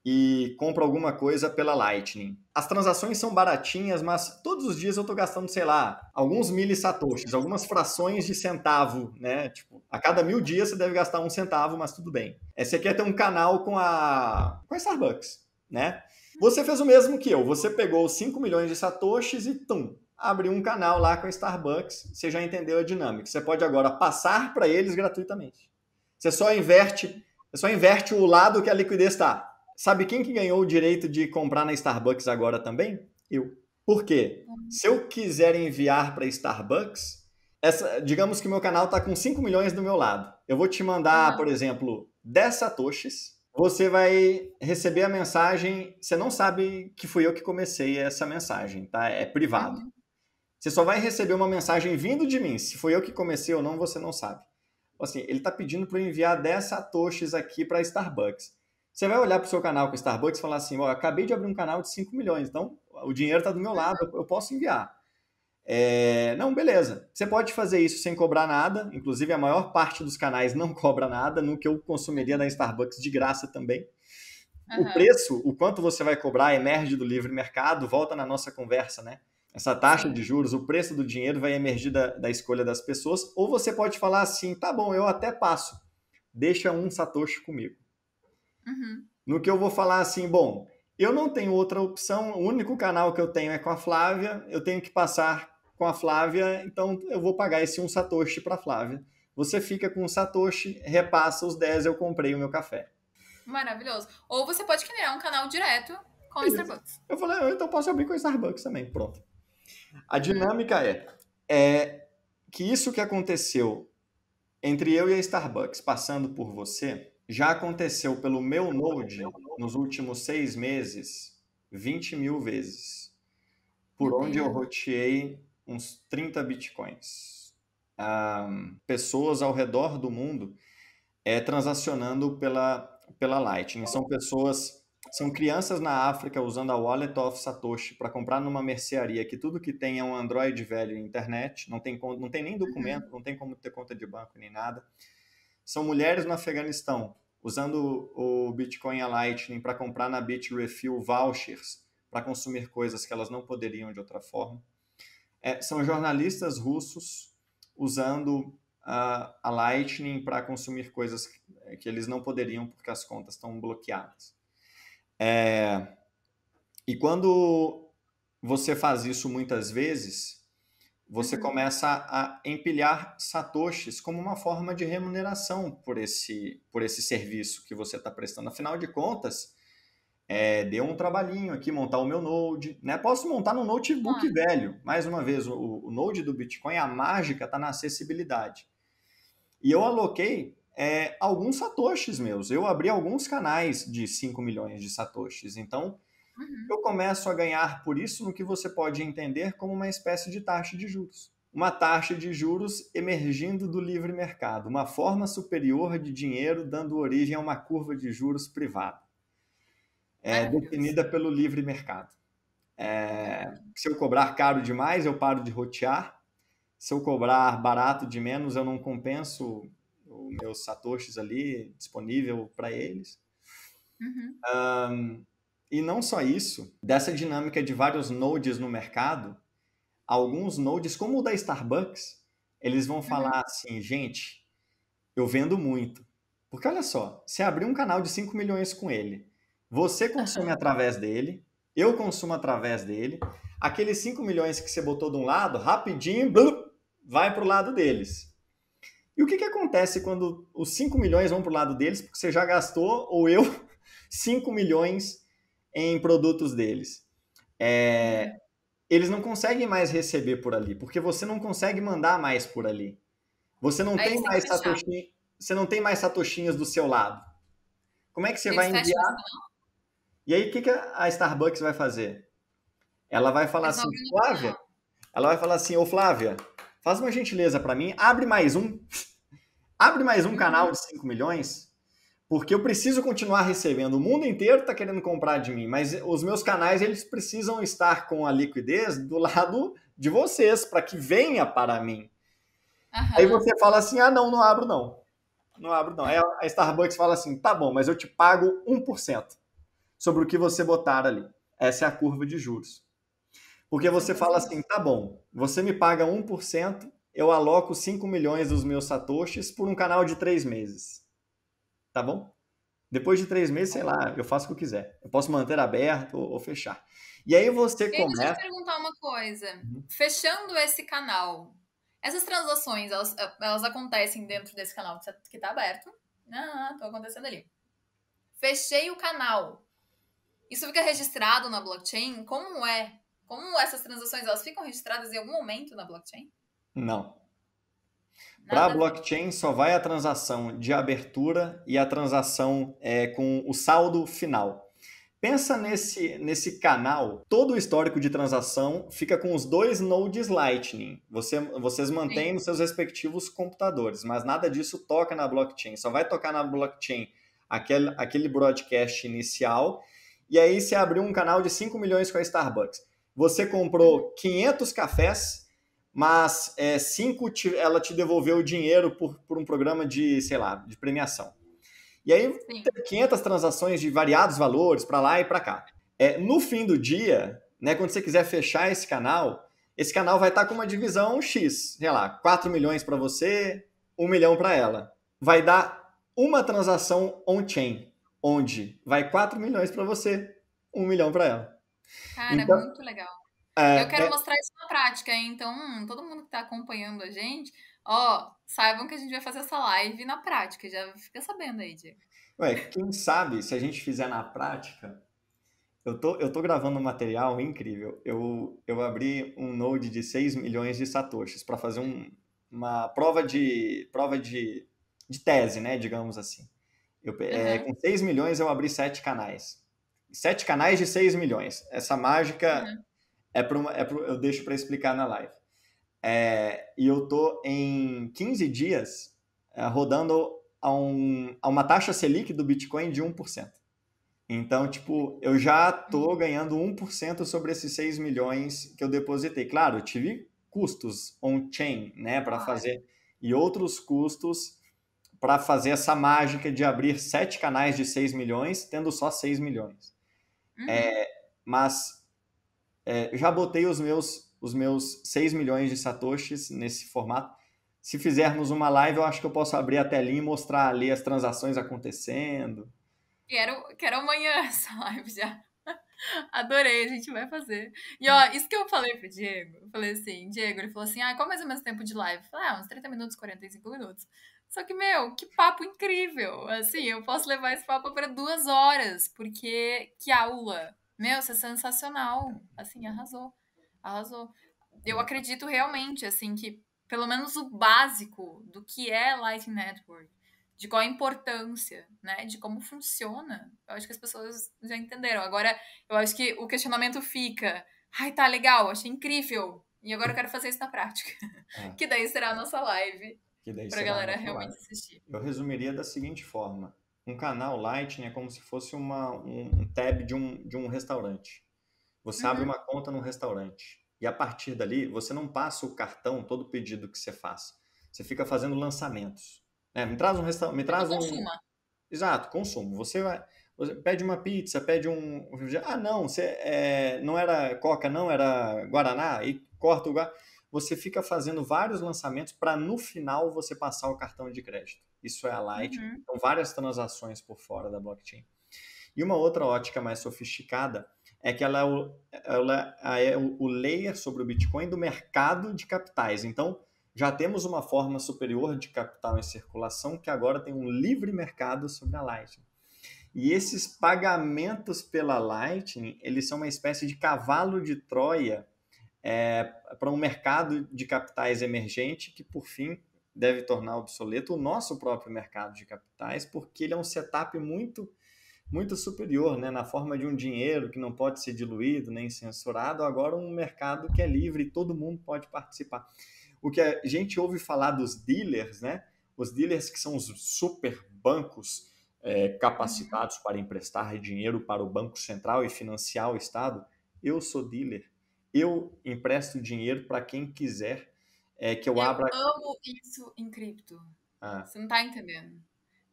e compro alguma coisa pela Lightning. As transações são baratinhas, mas todos os dias eu tô gastando, sei lá, alguns millisatoshis, algumas frações de centavo, né? Tipo, a cada 1000 dias você deve gastar 1 centavo, mas tudo bem. Você quer ter um canal com a Starbucks, né? Você fez o mesmo que eu. Você pegou 5 milhões de satoshis e abriu um canal lá com a Starbucks. Você já entendeu a dinâmica. Você pode agora passar para eles gratuitamente. Você só inverte o lado que a liquidez está. Sabe quem que ganhou o direito de comprar na Starbucks agora também? Eu. Por quê? Se eu quiser enviar para Starbucks, digamos que meu canal está com 5 milhões do meu lado. Eu vou te mandar, por exemplo, 10 satoshis você vai receber a mensagem, você não sabe que fui eu que comecei essa mensagem, tá? É privado. Uhum. Você só vai receber uma mensagem vindo de mim. Se foi eu que comecei ou não, você não sabe. Assim, ele está pedindo para eu enviar 10 satoshis aqui para Starbucks. Você vai olhar para o seu canal com Starbucks e falar assim, ó, acabei de abrir um canal de 5 milhões, então o dinheiro está do meu lado, eu posso enviar. Não, beleza. Você pode fazer isso sem cobrar nada, inclusive a maior parte dos canais não cobra nada, no que eu consumiria na Starbucks de graça também. O Aham. preço, o quanto você vai cobrar, emerge do livre mercado, volta na nossa conversa, né? Essa taxa de Sim. juros, o preço do dinheiro vai emergir da escolha das pessoas, ou você pode falar assim, tá bom, eu até passo, deixa um satoshi comigo. Uhum. No que eu vou falar assim, bom, eu não tenho outra opção, o único canal que eu tenho é com a Flávia, eu tenho que passar com a Flávia, então eu vou pagar esse um satoshi para a Flávia. Você fica com um satoshi, repassa os 10, eu comprei o meu café. Maravilhoso. Ou você pode criar um canal direto com o Isso. Starbucks. Eu falei, então posso abrir com a Starbucks também, pronto. A Uhum. dinâmica é que isso que aconteceu entre eu e a Starbucks, passando por você, já aconteceu pelo meu Node nos últimos 6 meses 20 mil vezes, por Meu onde eu Deus. roteei uns 30 bitcoins. Pessoas ao redor do mundo transacionando pela Lightning. São crianças na África usando a Wallet of Satoshi para comprar numa mercearia que tudo que tem é um Android velho e internet, não tem nem documento, Uhum. não tem como ter conta de banco nem nada. São mulheres no Afeganistão usando o Bitcoin e a Lightning para comprar na Bitrefill vouchers para consumir coisas que elas não poderiam de outra forma. São jornalistas russos usando a Lightning para consumir coisas que eles não poderiam porque as contas estão bloqueadas. E quando você faz isso muitas vezes, você Uhum. começa a empilhar satoshis como uma forma de remuneração por esse serviço que você está prestando. Afinal de contas, deu um trabalhinho aqui montar o meu Node, né? Posso montar no notebook Claro. velho. Mais uma vez, o Node do Bitcoin, a mágica está na acessibilidade. E eu aloquei alguns satoshis meus. Eu abri alguns canais de 5 milhões de satoshis. Então, Uhum. eu começo a ganhar por isso no que você pode entender como uma espécie de taxa de juros. Uma taxa de juros emergindo do livre mercado, uma forma superior de dinheiro dando origem a uma curva de juros privada, Maravilhoso. definida pelo livre mercado. Maravilhoso. Se eu cobrar caro demais, eu paro de rotear. Se eu cobrar barato de menos, eu não compenso os meus satoshis ali disponível para eles. Uhum. E não só isso, dessa dinâmica de vários nodes no mercado, alguns nodes, como o da Starbucks, eles vão Uhum. falar assim, gente, eu vendo muito. Porque olha só, você abrir um canal de 5 milhões com ele, você consome Aham. através dele, eu consumo através dele, aqueles 5 milhões que você botou de um lado, rapidinho, blup, vai para o lado deles. E o que acontece quando os 5 milhões vão para o lado deles, porque você já gastou, ou eu, 5 milhões em produtos deles? Uhum. Eles não conseguem mais receber por ali, porque você não consegue mandar mais por ali. Você não Aí tem eles têm que mais fechar. satoshi, você não tem mais satoshinhas do seu lado. Como é que você Eles vai fecham esse enviar? canal? E aí o que a Starbucks vai fazer? Ela vai falar Eles vão assim, abrir no Flávia, canal. ela vai falar assim, ô Flávia, faz uma gentileza para mim, abre mais um Uhum. canal de 5 milhões, porque eu preciso continuar recebendo. O mundo inteiro está querendo comprar de mim, mas os meus canais eles precisam estar com a liquidez do lado de vocês, para que venha para mim. Aí Aham. você fala assim, não, não abro não. Não abro não. Aí a Starbucks fala assim, tá bom, mas eu te pago 1% sobre o que você botar ali. Essa é a curva de juros. Porque você fala Sensacional. assim, tá bom, você me paga 1%, eu aloco 5 milhões dos meus satoshis por um canal de 3 meses. Tá bom? Depois de 3 meses, sei lá, eu faço o que eu quiser. Eu posso manter aberto ou fechar. E aí você E aí, deixa eu te começa. perguntar uma coisa. Fechando esse canal, essas transações, elas acontecem dentro desse canal que tá aberto? Ah, estão acontecendo ali. Fechei o canal. Isso fica registrado na blockchain? Como é? Como essas transações, elas ficam registradas em algum momento na blockchain? Não. Para a Nada a ver. blockchain só vai a transação de abertura e a transação com o saldo final. Pensa nesse canal, todo o histórico de transação fica com os dois nodes Lightning. Vocês mantêm Sim. nos seus respectivos computadores, mas nada disso toca na blockchain. Só vai tocar na blockchain aquele broadcast inicial, e aí você abriu um canal de 5 milhões com a Starbucks. Você comprou 500 cafés, mas 5 ela te devolveu o dinheiro por um programa de, sei lá, de premiação. E aí, Sim. tem 500 transações de variados valores para lá e para cá. No fim do dia, né, quando você quiser fechar esse canal vai estar com uma divisão X, sei lá, 4 milhões para você, 1 milhão para ela. Vai dar uma transação on-chain, onde vai 4 milhões para você, 1 milhão para ela. Cara, Então, muito legal. E eu quero é, mostrar isso na prática, hein? Então, todo mundo que tá acompanhando a gente, ó, saibam que a gente vai fazer essa live na prática. Já fica sabendo aí, Diego. quem sabe se a gente fizer na prática. Eu tô gravando um material incrível. Eu abri um node de 6 milhões de satoshis para fazer uma prova de tese, né, digamos assim. Aham, Com 6 milhões eu abri 7 canais. 7 canais de 6 milhões. Essa mágica aham. eu deixo para explicar na live. E eu tô em 15 dias rodando a uma taxa Selic do Bitcoin de 1%. Então, tipo, eu já tô ganhando 1% sobre esses 6 milhões que eu depositei. Claro, eu tive custos on-chain, né, para Claro. fazer, e outros custos para fazer essa mágica de abrir 7 canais de 6 milhões, tendo só 6 milhões. Uhum. Mas já botei os meus 6 milhões de satoshis nesse formato. Se fizermos uma live, eu acho que eu posso abrir a telinha e mostrar ali as transações acontecendo. Quero amanhã essa live já. Adorei, a gente vai fazer. E ó, isso que eu falei pro Diego, eu falei assim, Diego, ele falou assim, qual mais ou menos tempo de live? Eu falei, uns 30 minutos, 45 minutos. Só que, meu, que papo incrível. Assim, eu posso levar esse papo para 2 horas, porque que aula. Meu, isso é sensacional. Assim, arrasou. Arrasou. Eu acredito realmente, assim, que pelo menos o básico do que é Lightning Network, de qual a importância, né, de como funciona, eu acho que as pessoas já entenderam. Agora, eu acho que o questionamento fica, ai, tá legal, achei incrível, e agora eu quero fazer isso na prática. É, Que daí será a nossa live, que daí pra será a galera nossa realmente live. assistir. Eu resumiria da seguinte forma: um canal Lightning é como se fosse um tab de um restaurante. Você abre Uhum. uma conta num restaurante e a partir dali você não passa o cartão todo pedido que você faz. Você fica fazendo lançamentos. Me traz um restaurante, me Tipo traz um. consuma. Exato, consumo. Você pede uma pizza, pede um. Não, não era Coca, não, era Guaraná, e corta o Guaraná. Você fica fazendo vários lançamentos para no final você passar o cartão de crédito. Isso é a Lightning. Uhum. São várias transações por fora da blockchain. E uma outra ótica mais sofisticada é que ela é o layer sobre o Bitcoin do mercado de capitais. Então, já temos uma forma superior de capital em circulação que agora tem um livre mercado sobre a Lightning. E esses pagamentos pela Lightning, eles são uma espécie de cavalo de Troia para um mercado de capitais emergente que, por fim, deve tornar obsoleto o nosso próprio mercado de capitais, porque ele é um setup muito muito superior, né? Na forma de um dinheiro que não pode ser diluído nem censurado, agora um mercado que é livre e todo mundo pode participar. O que a gente ouve falar dos dealers, né? Os dealers que são os super bancos Uhum. capacitados para emprestar dinheiro para o Banco Central e financiar o Estado. Eu sou dealer. Eu empresto dinheiro para quem quiser que eu Eu abra. amo isso em cripto. Ah, Você não tá entendendo.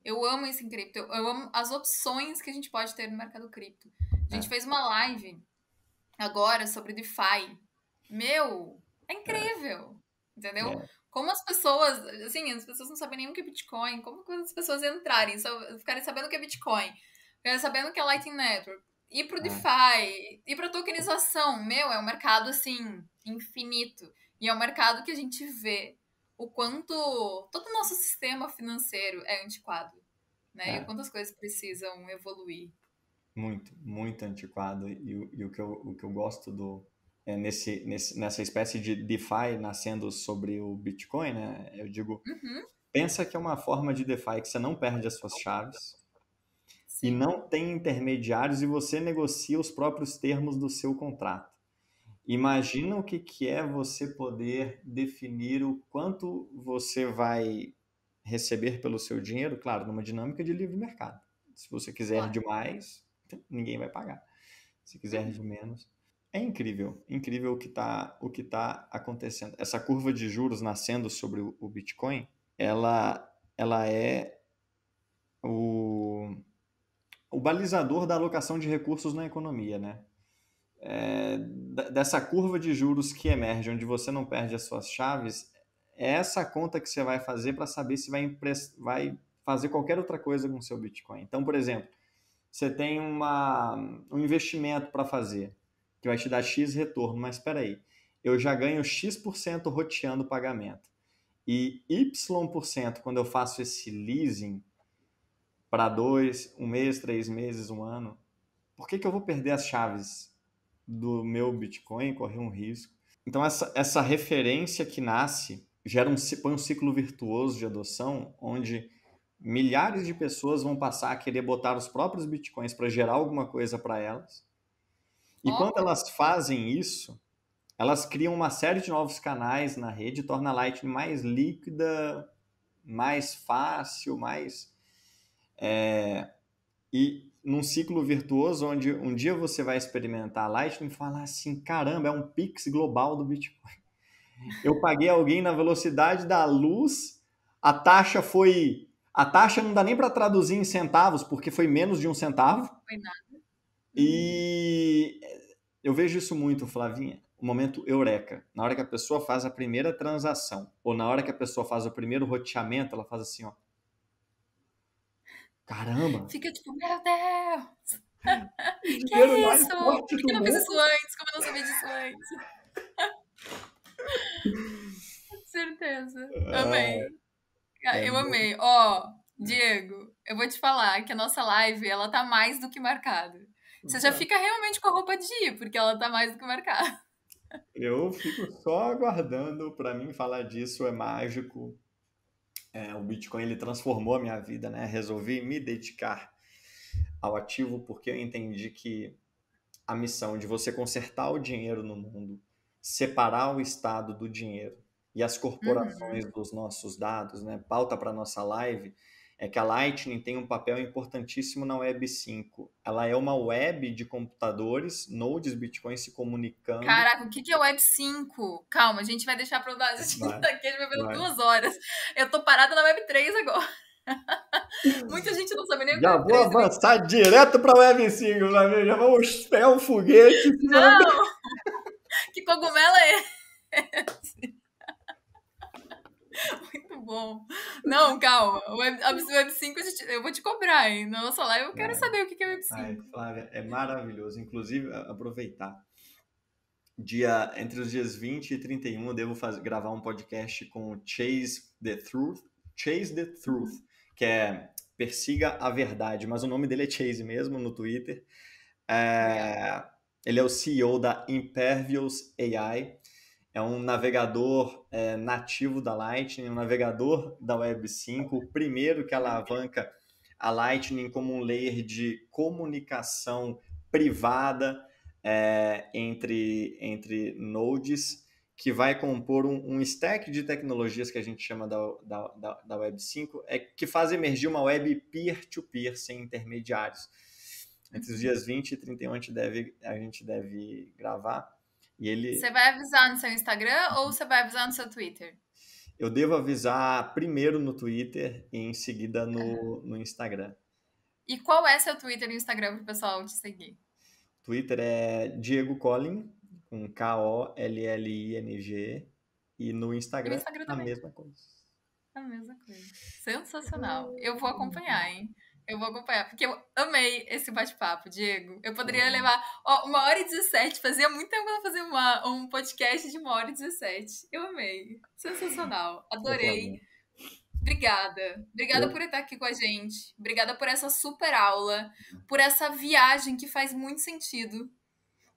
Eu amo isso em cripto. Eu amo as opções que a gente pode ter no mercado cripto. A gente ah, fez uma live agora sobre DeFi. Meu, é ah, incrível. Entendeu? é, Como as pessoas, assim, as pessoas não sabem nem o que é Bitcoin, como que as pessoas entrarem, ficarem sabendo o que é Bitcoin, ficarem sabendo o que é Lightning Network, ir pro ah, DeFi, ir pra tokenização. Meu, é um mercado, assim, infinito. E é um mercado que a gente vê o quanto todo o nosso sistema financeiro é antiquado, né? E o ah. quanto as coisas precisam evoluir. Muito, muito antiquado. E o que eu gosto nessa espécie de DeFi nascendo sobre o Bitcoin, né? Eu digo, Uhum, pensa que é uma forma de DeFi que você não perde as suas chaves e sim. não tem intermediários e você negocia os próprios termos do seu contrato. Imagina o que é você poder definir o quanto você vai receber pelo seu dinheiro, claro, numa dinâmica de livre mercado. Se você quiser de Claro. mais, ninguém vai pagar. Se quiser de Uhum. menos. É incrível, incrível o que tá acontecendo. Essa curva de juros nascendo sobre o Bitcoin, ela é o, o balizador da alocação de recursos na economia, né? Dessa curva de juros que emerge, onde você não perde as suas chaves, é essa conta que você vai fazer para saber se vai fazer qualquer outra coisa com o seu Bitcoin. Então, por exemplo, você tem um investimento para fazer, que vai te dar X retorno, mas espera aí, eu já ganho X% roteando o pagamento. E Y% quando eu faço esse leasing para 2, um mês, 3 meses, um ano, por que eu vou perder as chaves do meu Bitcoin, correr um risco? Então, essa referência que nasce põe um ciclo virtuoso de adoção, onde milhares de pessoas vão passar a querer botar os próprios Bitcoins para gerar alguma coisa para elas. E Ó, quando elas fazem isso, elas criam uma série de novos canais na rede, torna a Lightning mais líquida, mais fácil, mais e num ciclo virtuoso onde um dia você vai experimentar a Lightning e falar assim, caramba, é um Pix global do Bitcoin. Eu paguei alguém na velocidade da luz, a taxa foi... A taxa não dá nem para traduzir em centavos, porque foi menos de um centavo. foi nada. Uhum. E eu vejo isso muito, Flavinha, o momento eureka. Na hora que a pessoa faz a primeira transação, ou na hora que a pessoa faz o primeiro roteamento, ela faz assim, ó. Caramba! Fica tipo, meu Deus, O que dinheiro é mais isso? forte Por que do eu não fiz isso mundo! antes? Como eu não sabia disso antes? Com certeza. Amei. É Eu muito... amei. Ó, Diego, eu vou te falar que a nossa live, ela tá mais do que marcada. Você já fica realmente com a roupa de ir, porque ela tá mais do que marcada. Eu fico só aguardando. Para mim, falar disso é mágico. O Bitcoin ele transformou a minha vida, né? Resolvi me dedicar ao ativo porque eu entendi que a missão de você consertar o dinheiro no mundo, separar o Estado do dinheiro e as corporações Uhum. dos nossos dados, né? Pauta para nossa live é que a Lightning tem um papel importantíssimo na Web 5. Ela é uma web de computadores, nodes, Bitcoin se comunicando. Caraca, o que que é Web 5? Calma, a gente vai deixar pra lá. A gente Vai, tá aqui, a gente vai ver vai. 2 horas. Eu tô parada na Web 3 agora. Muita gente não sabe nem o que é Já vou Web 3 e nem... avançar direto para a Web 5, Flavinho. Já vamos pegar um foguete. Não! Que cogumelo é esse? Muito bom. Não, calma. Web 5 eu vou te cobrar, hein? Na nossa live eu quero Vai, saber o que é Web vai, 5. Flávia, é maravilhoso. Inclusive, aproveitar. Entre os dias 20 e 31, eu devo gravar um podcast com o Chase the Truth, que é Persiga a Verdade, mas o nome dele é Chase mesmo no Twitter. Legal. É, ele é o CEO da Impervious AI, é um navegador nativo da Lightning, um navegador da Web 5, o primeiro que alavanca a Lightning como um layer de comunicação privada entre nodes, que vai compor um stack de tecnologias que a gente chama da Web 5, que faz emergir uma web peer-to-peer, sem intermediários. Entre os Uhum. dias 20 e 31 a gente deve gravar. E Você ele, vai avisar no seu Instagram ou você vai avisar no seu Twitter? eu devo avisar primeiro no Twitter e em seguida no Instagram. E qual é seu Twitter e Instagram pro pessoal te seguir? Twitter é Diego Collin, com Kollling, e no E o Instagram Instagram a também. mesma coisa. A mesma coisa. Sensacional. Eu vou acompanhar, hein? Eu vou acompanhar, porque eu amei esse bate-papo, Diego. Eu poderia levar 1h17. Fazia muito tempo que eu não fazia um podcast de 1h17. Eu amei. Sensacional. Ô, Adorei. Flavinha, Obrigada. Obrigada por eu, estar aqui com a gente. Obrigada por essa super aula, por essa viagem que faz muito sentido.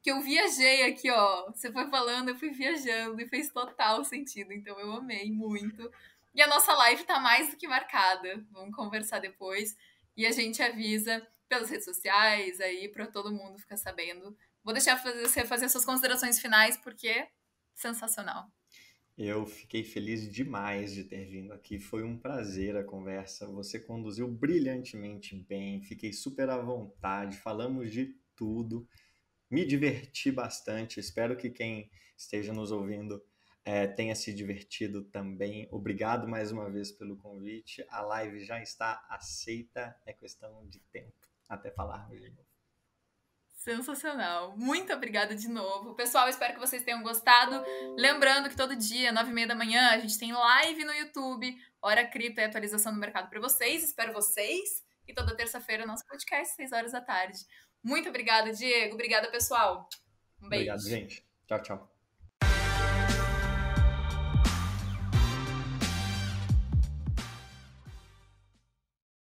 que eu viajei aqui, ó. Você foi falando, eu fui viajando e fez total sentido. Então eu amei muito. E a nossa live tá mais do que marcada. Vamos conversar depois. E a gente avisa pelas redes sociais aí pra todo mundo ficar sabendo. Vou deixar você fazer suas considerações finais, porque é sensacional. Eu fiquei feliz demais de ter vindo aqui. Foi um prazer a conversa. Você conduziu brilhantemente bem. Fiquei super à vontade. Falamos de tudo. Me diverti bastante. Espero que quem esteja nos ouvindo tenha se divertido também. Obrigado mais uma vez pelo convite. A live já está aceita. É questão de tempo até falarmos de novo. Sensacional. Muito obrigada de novo. Pessoal, espero que vocês tenham gostado. Lembrando que todo dia, 9h30 da manhã, a gente tem live no YouTube. Hora Cripto e atualização do mercado para vocês. Espero vocês. E toda terça-feira, nosso podcast, 6 horas da tarde. Muito obrigada, Diego. Obrigada, pessoal. Um beijo. Obrigado, gente. Tchau, tchau.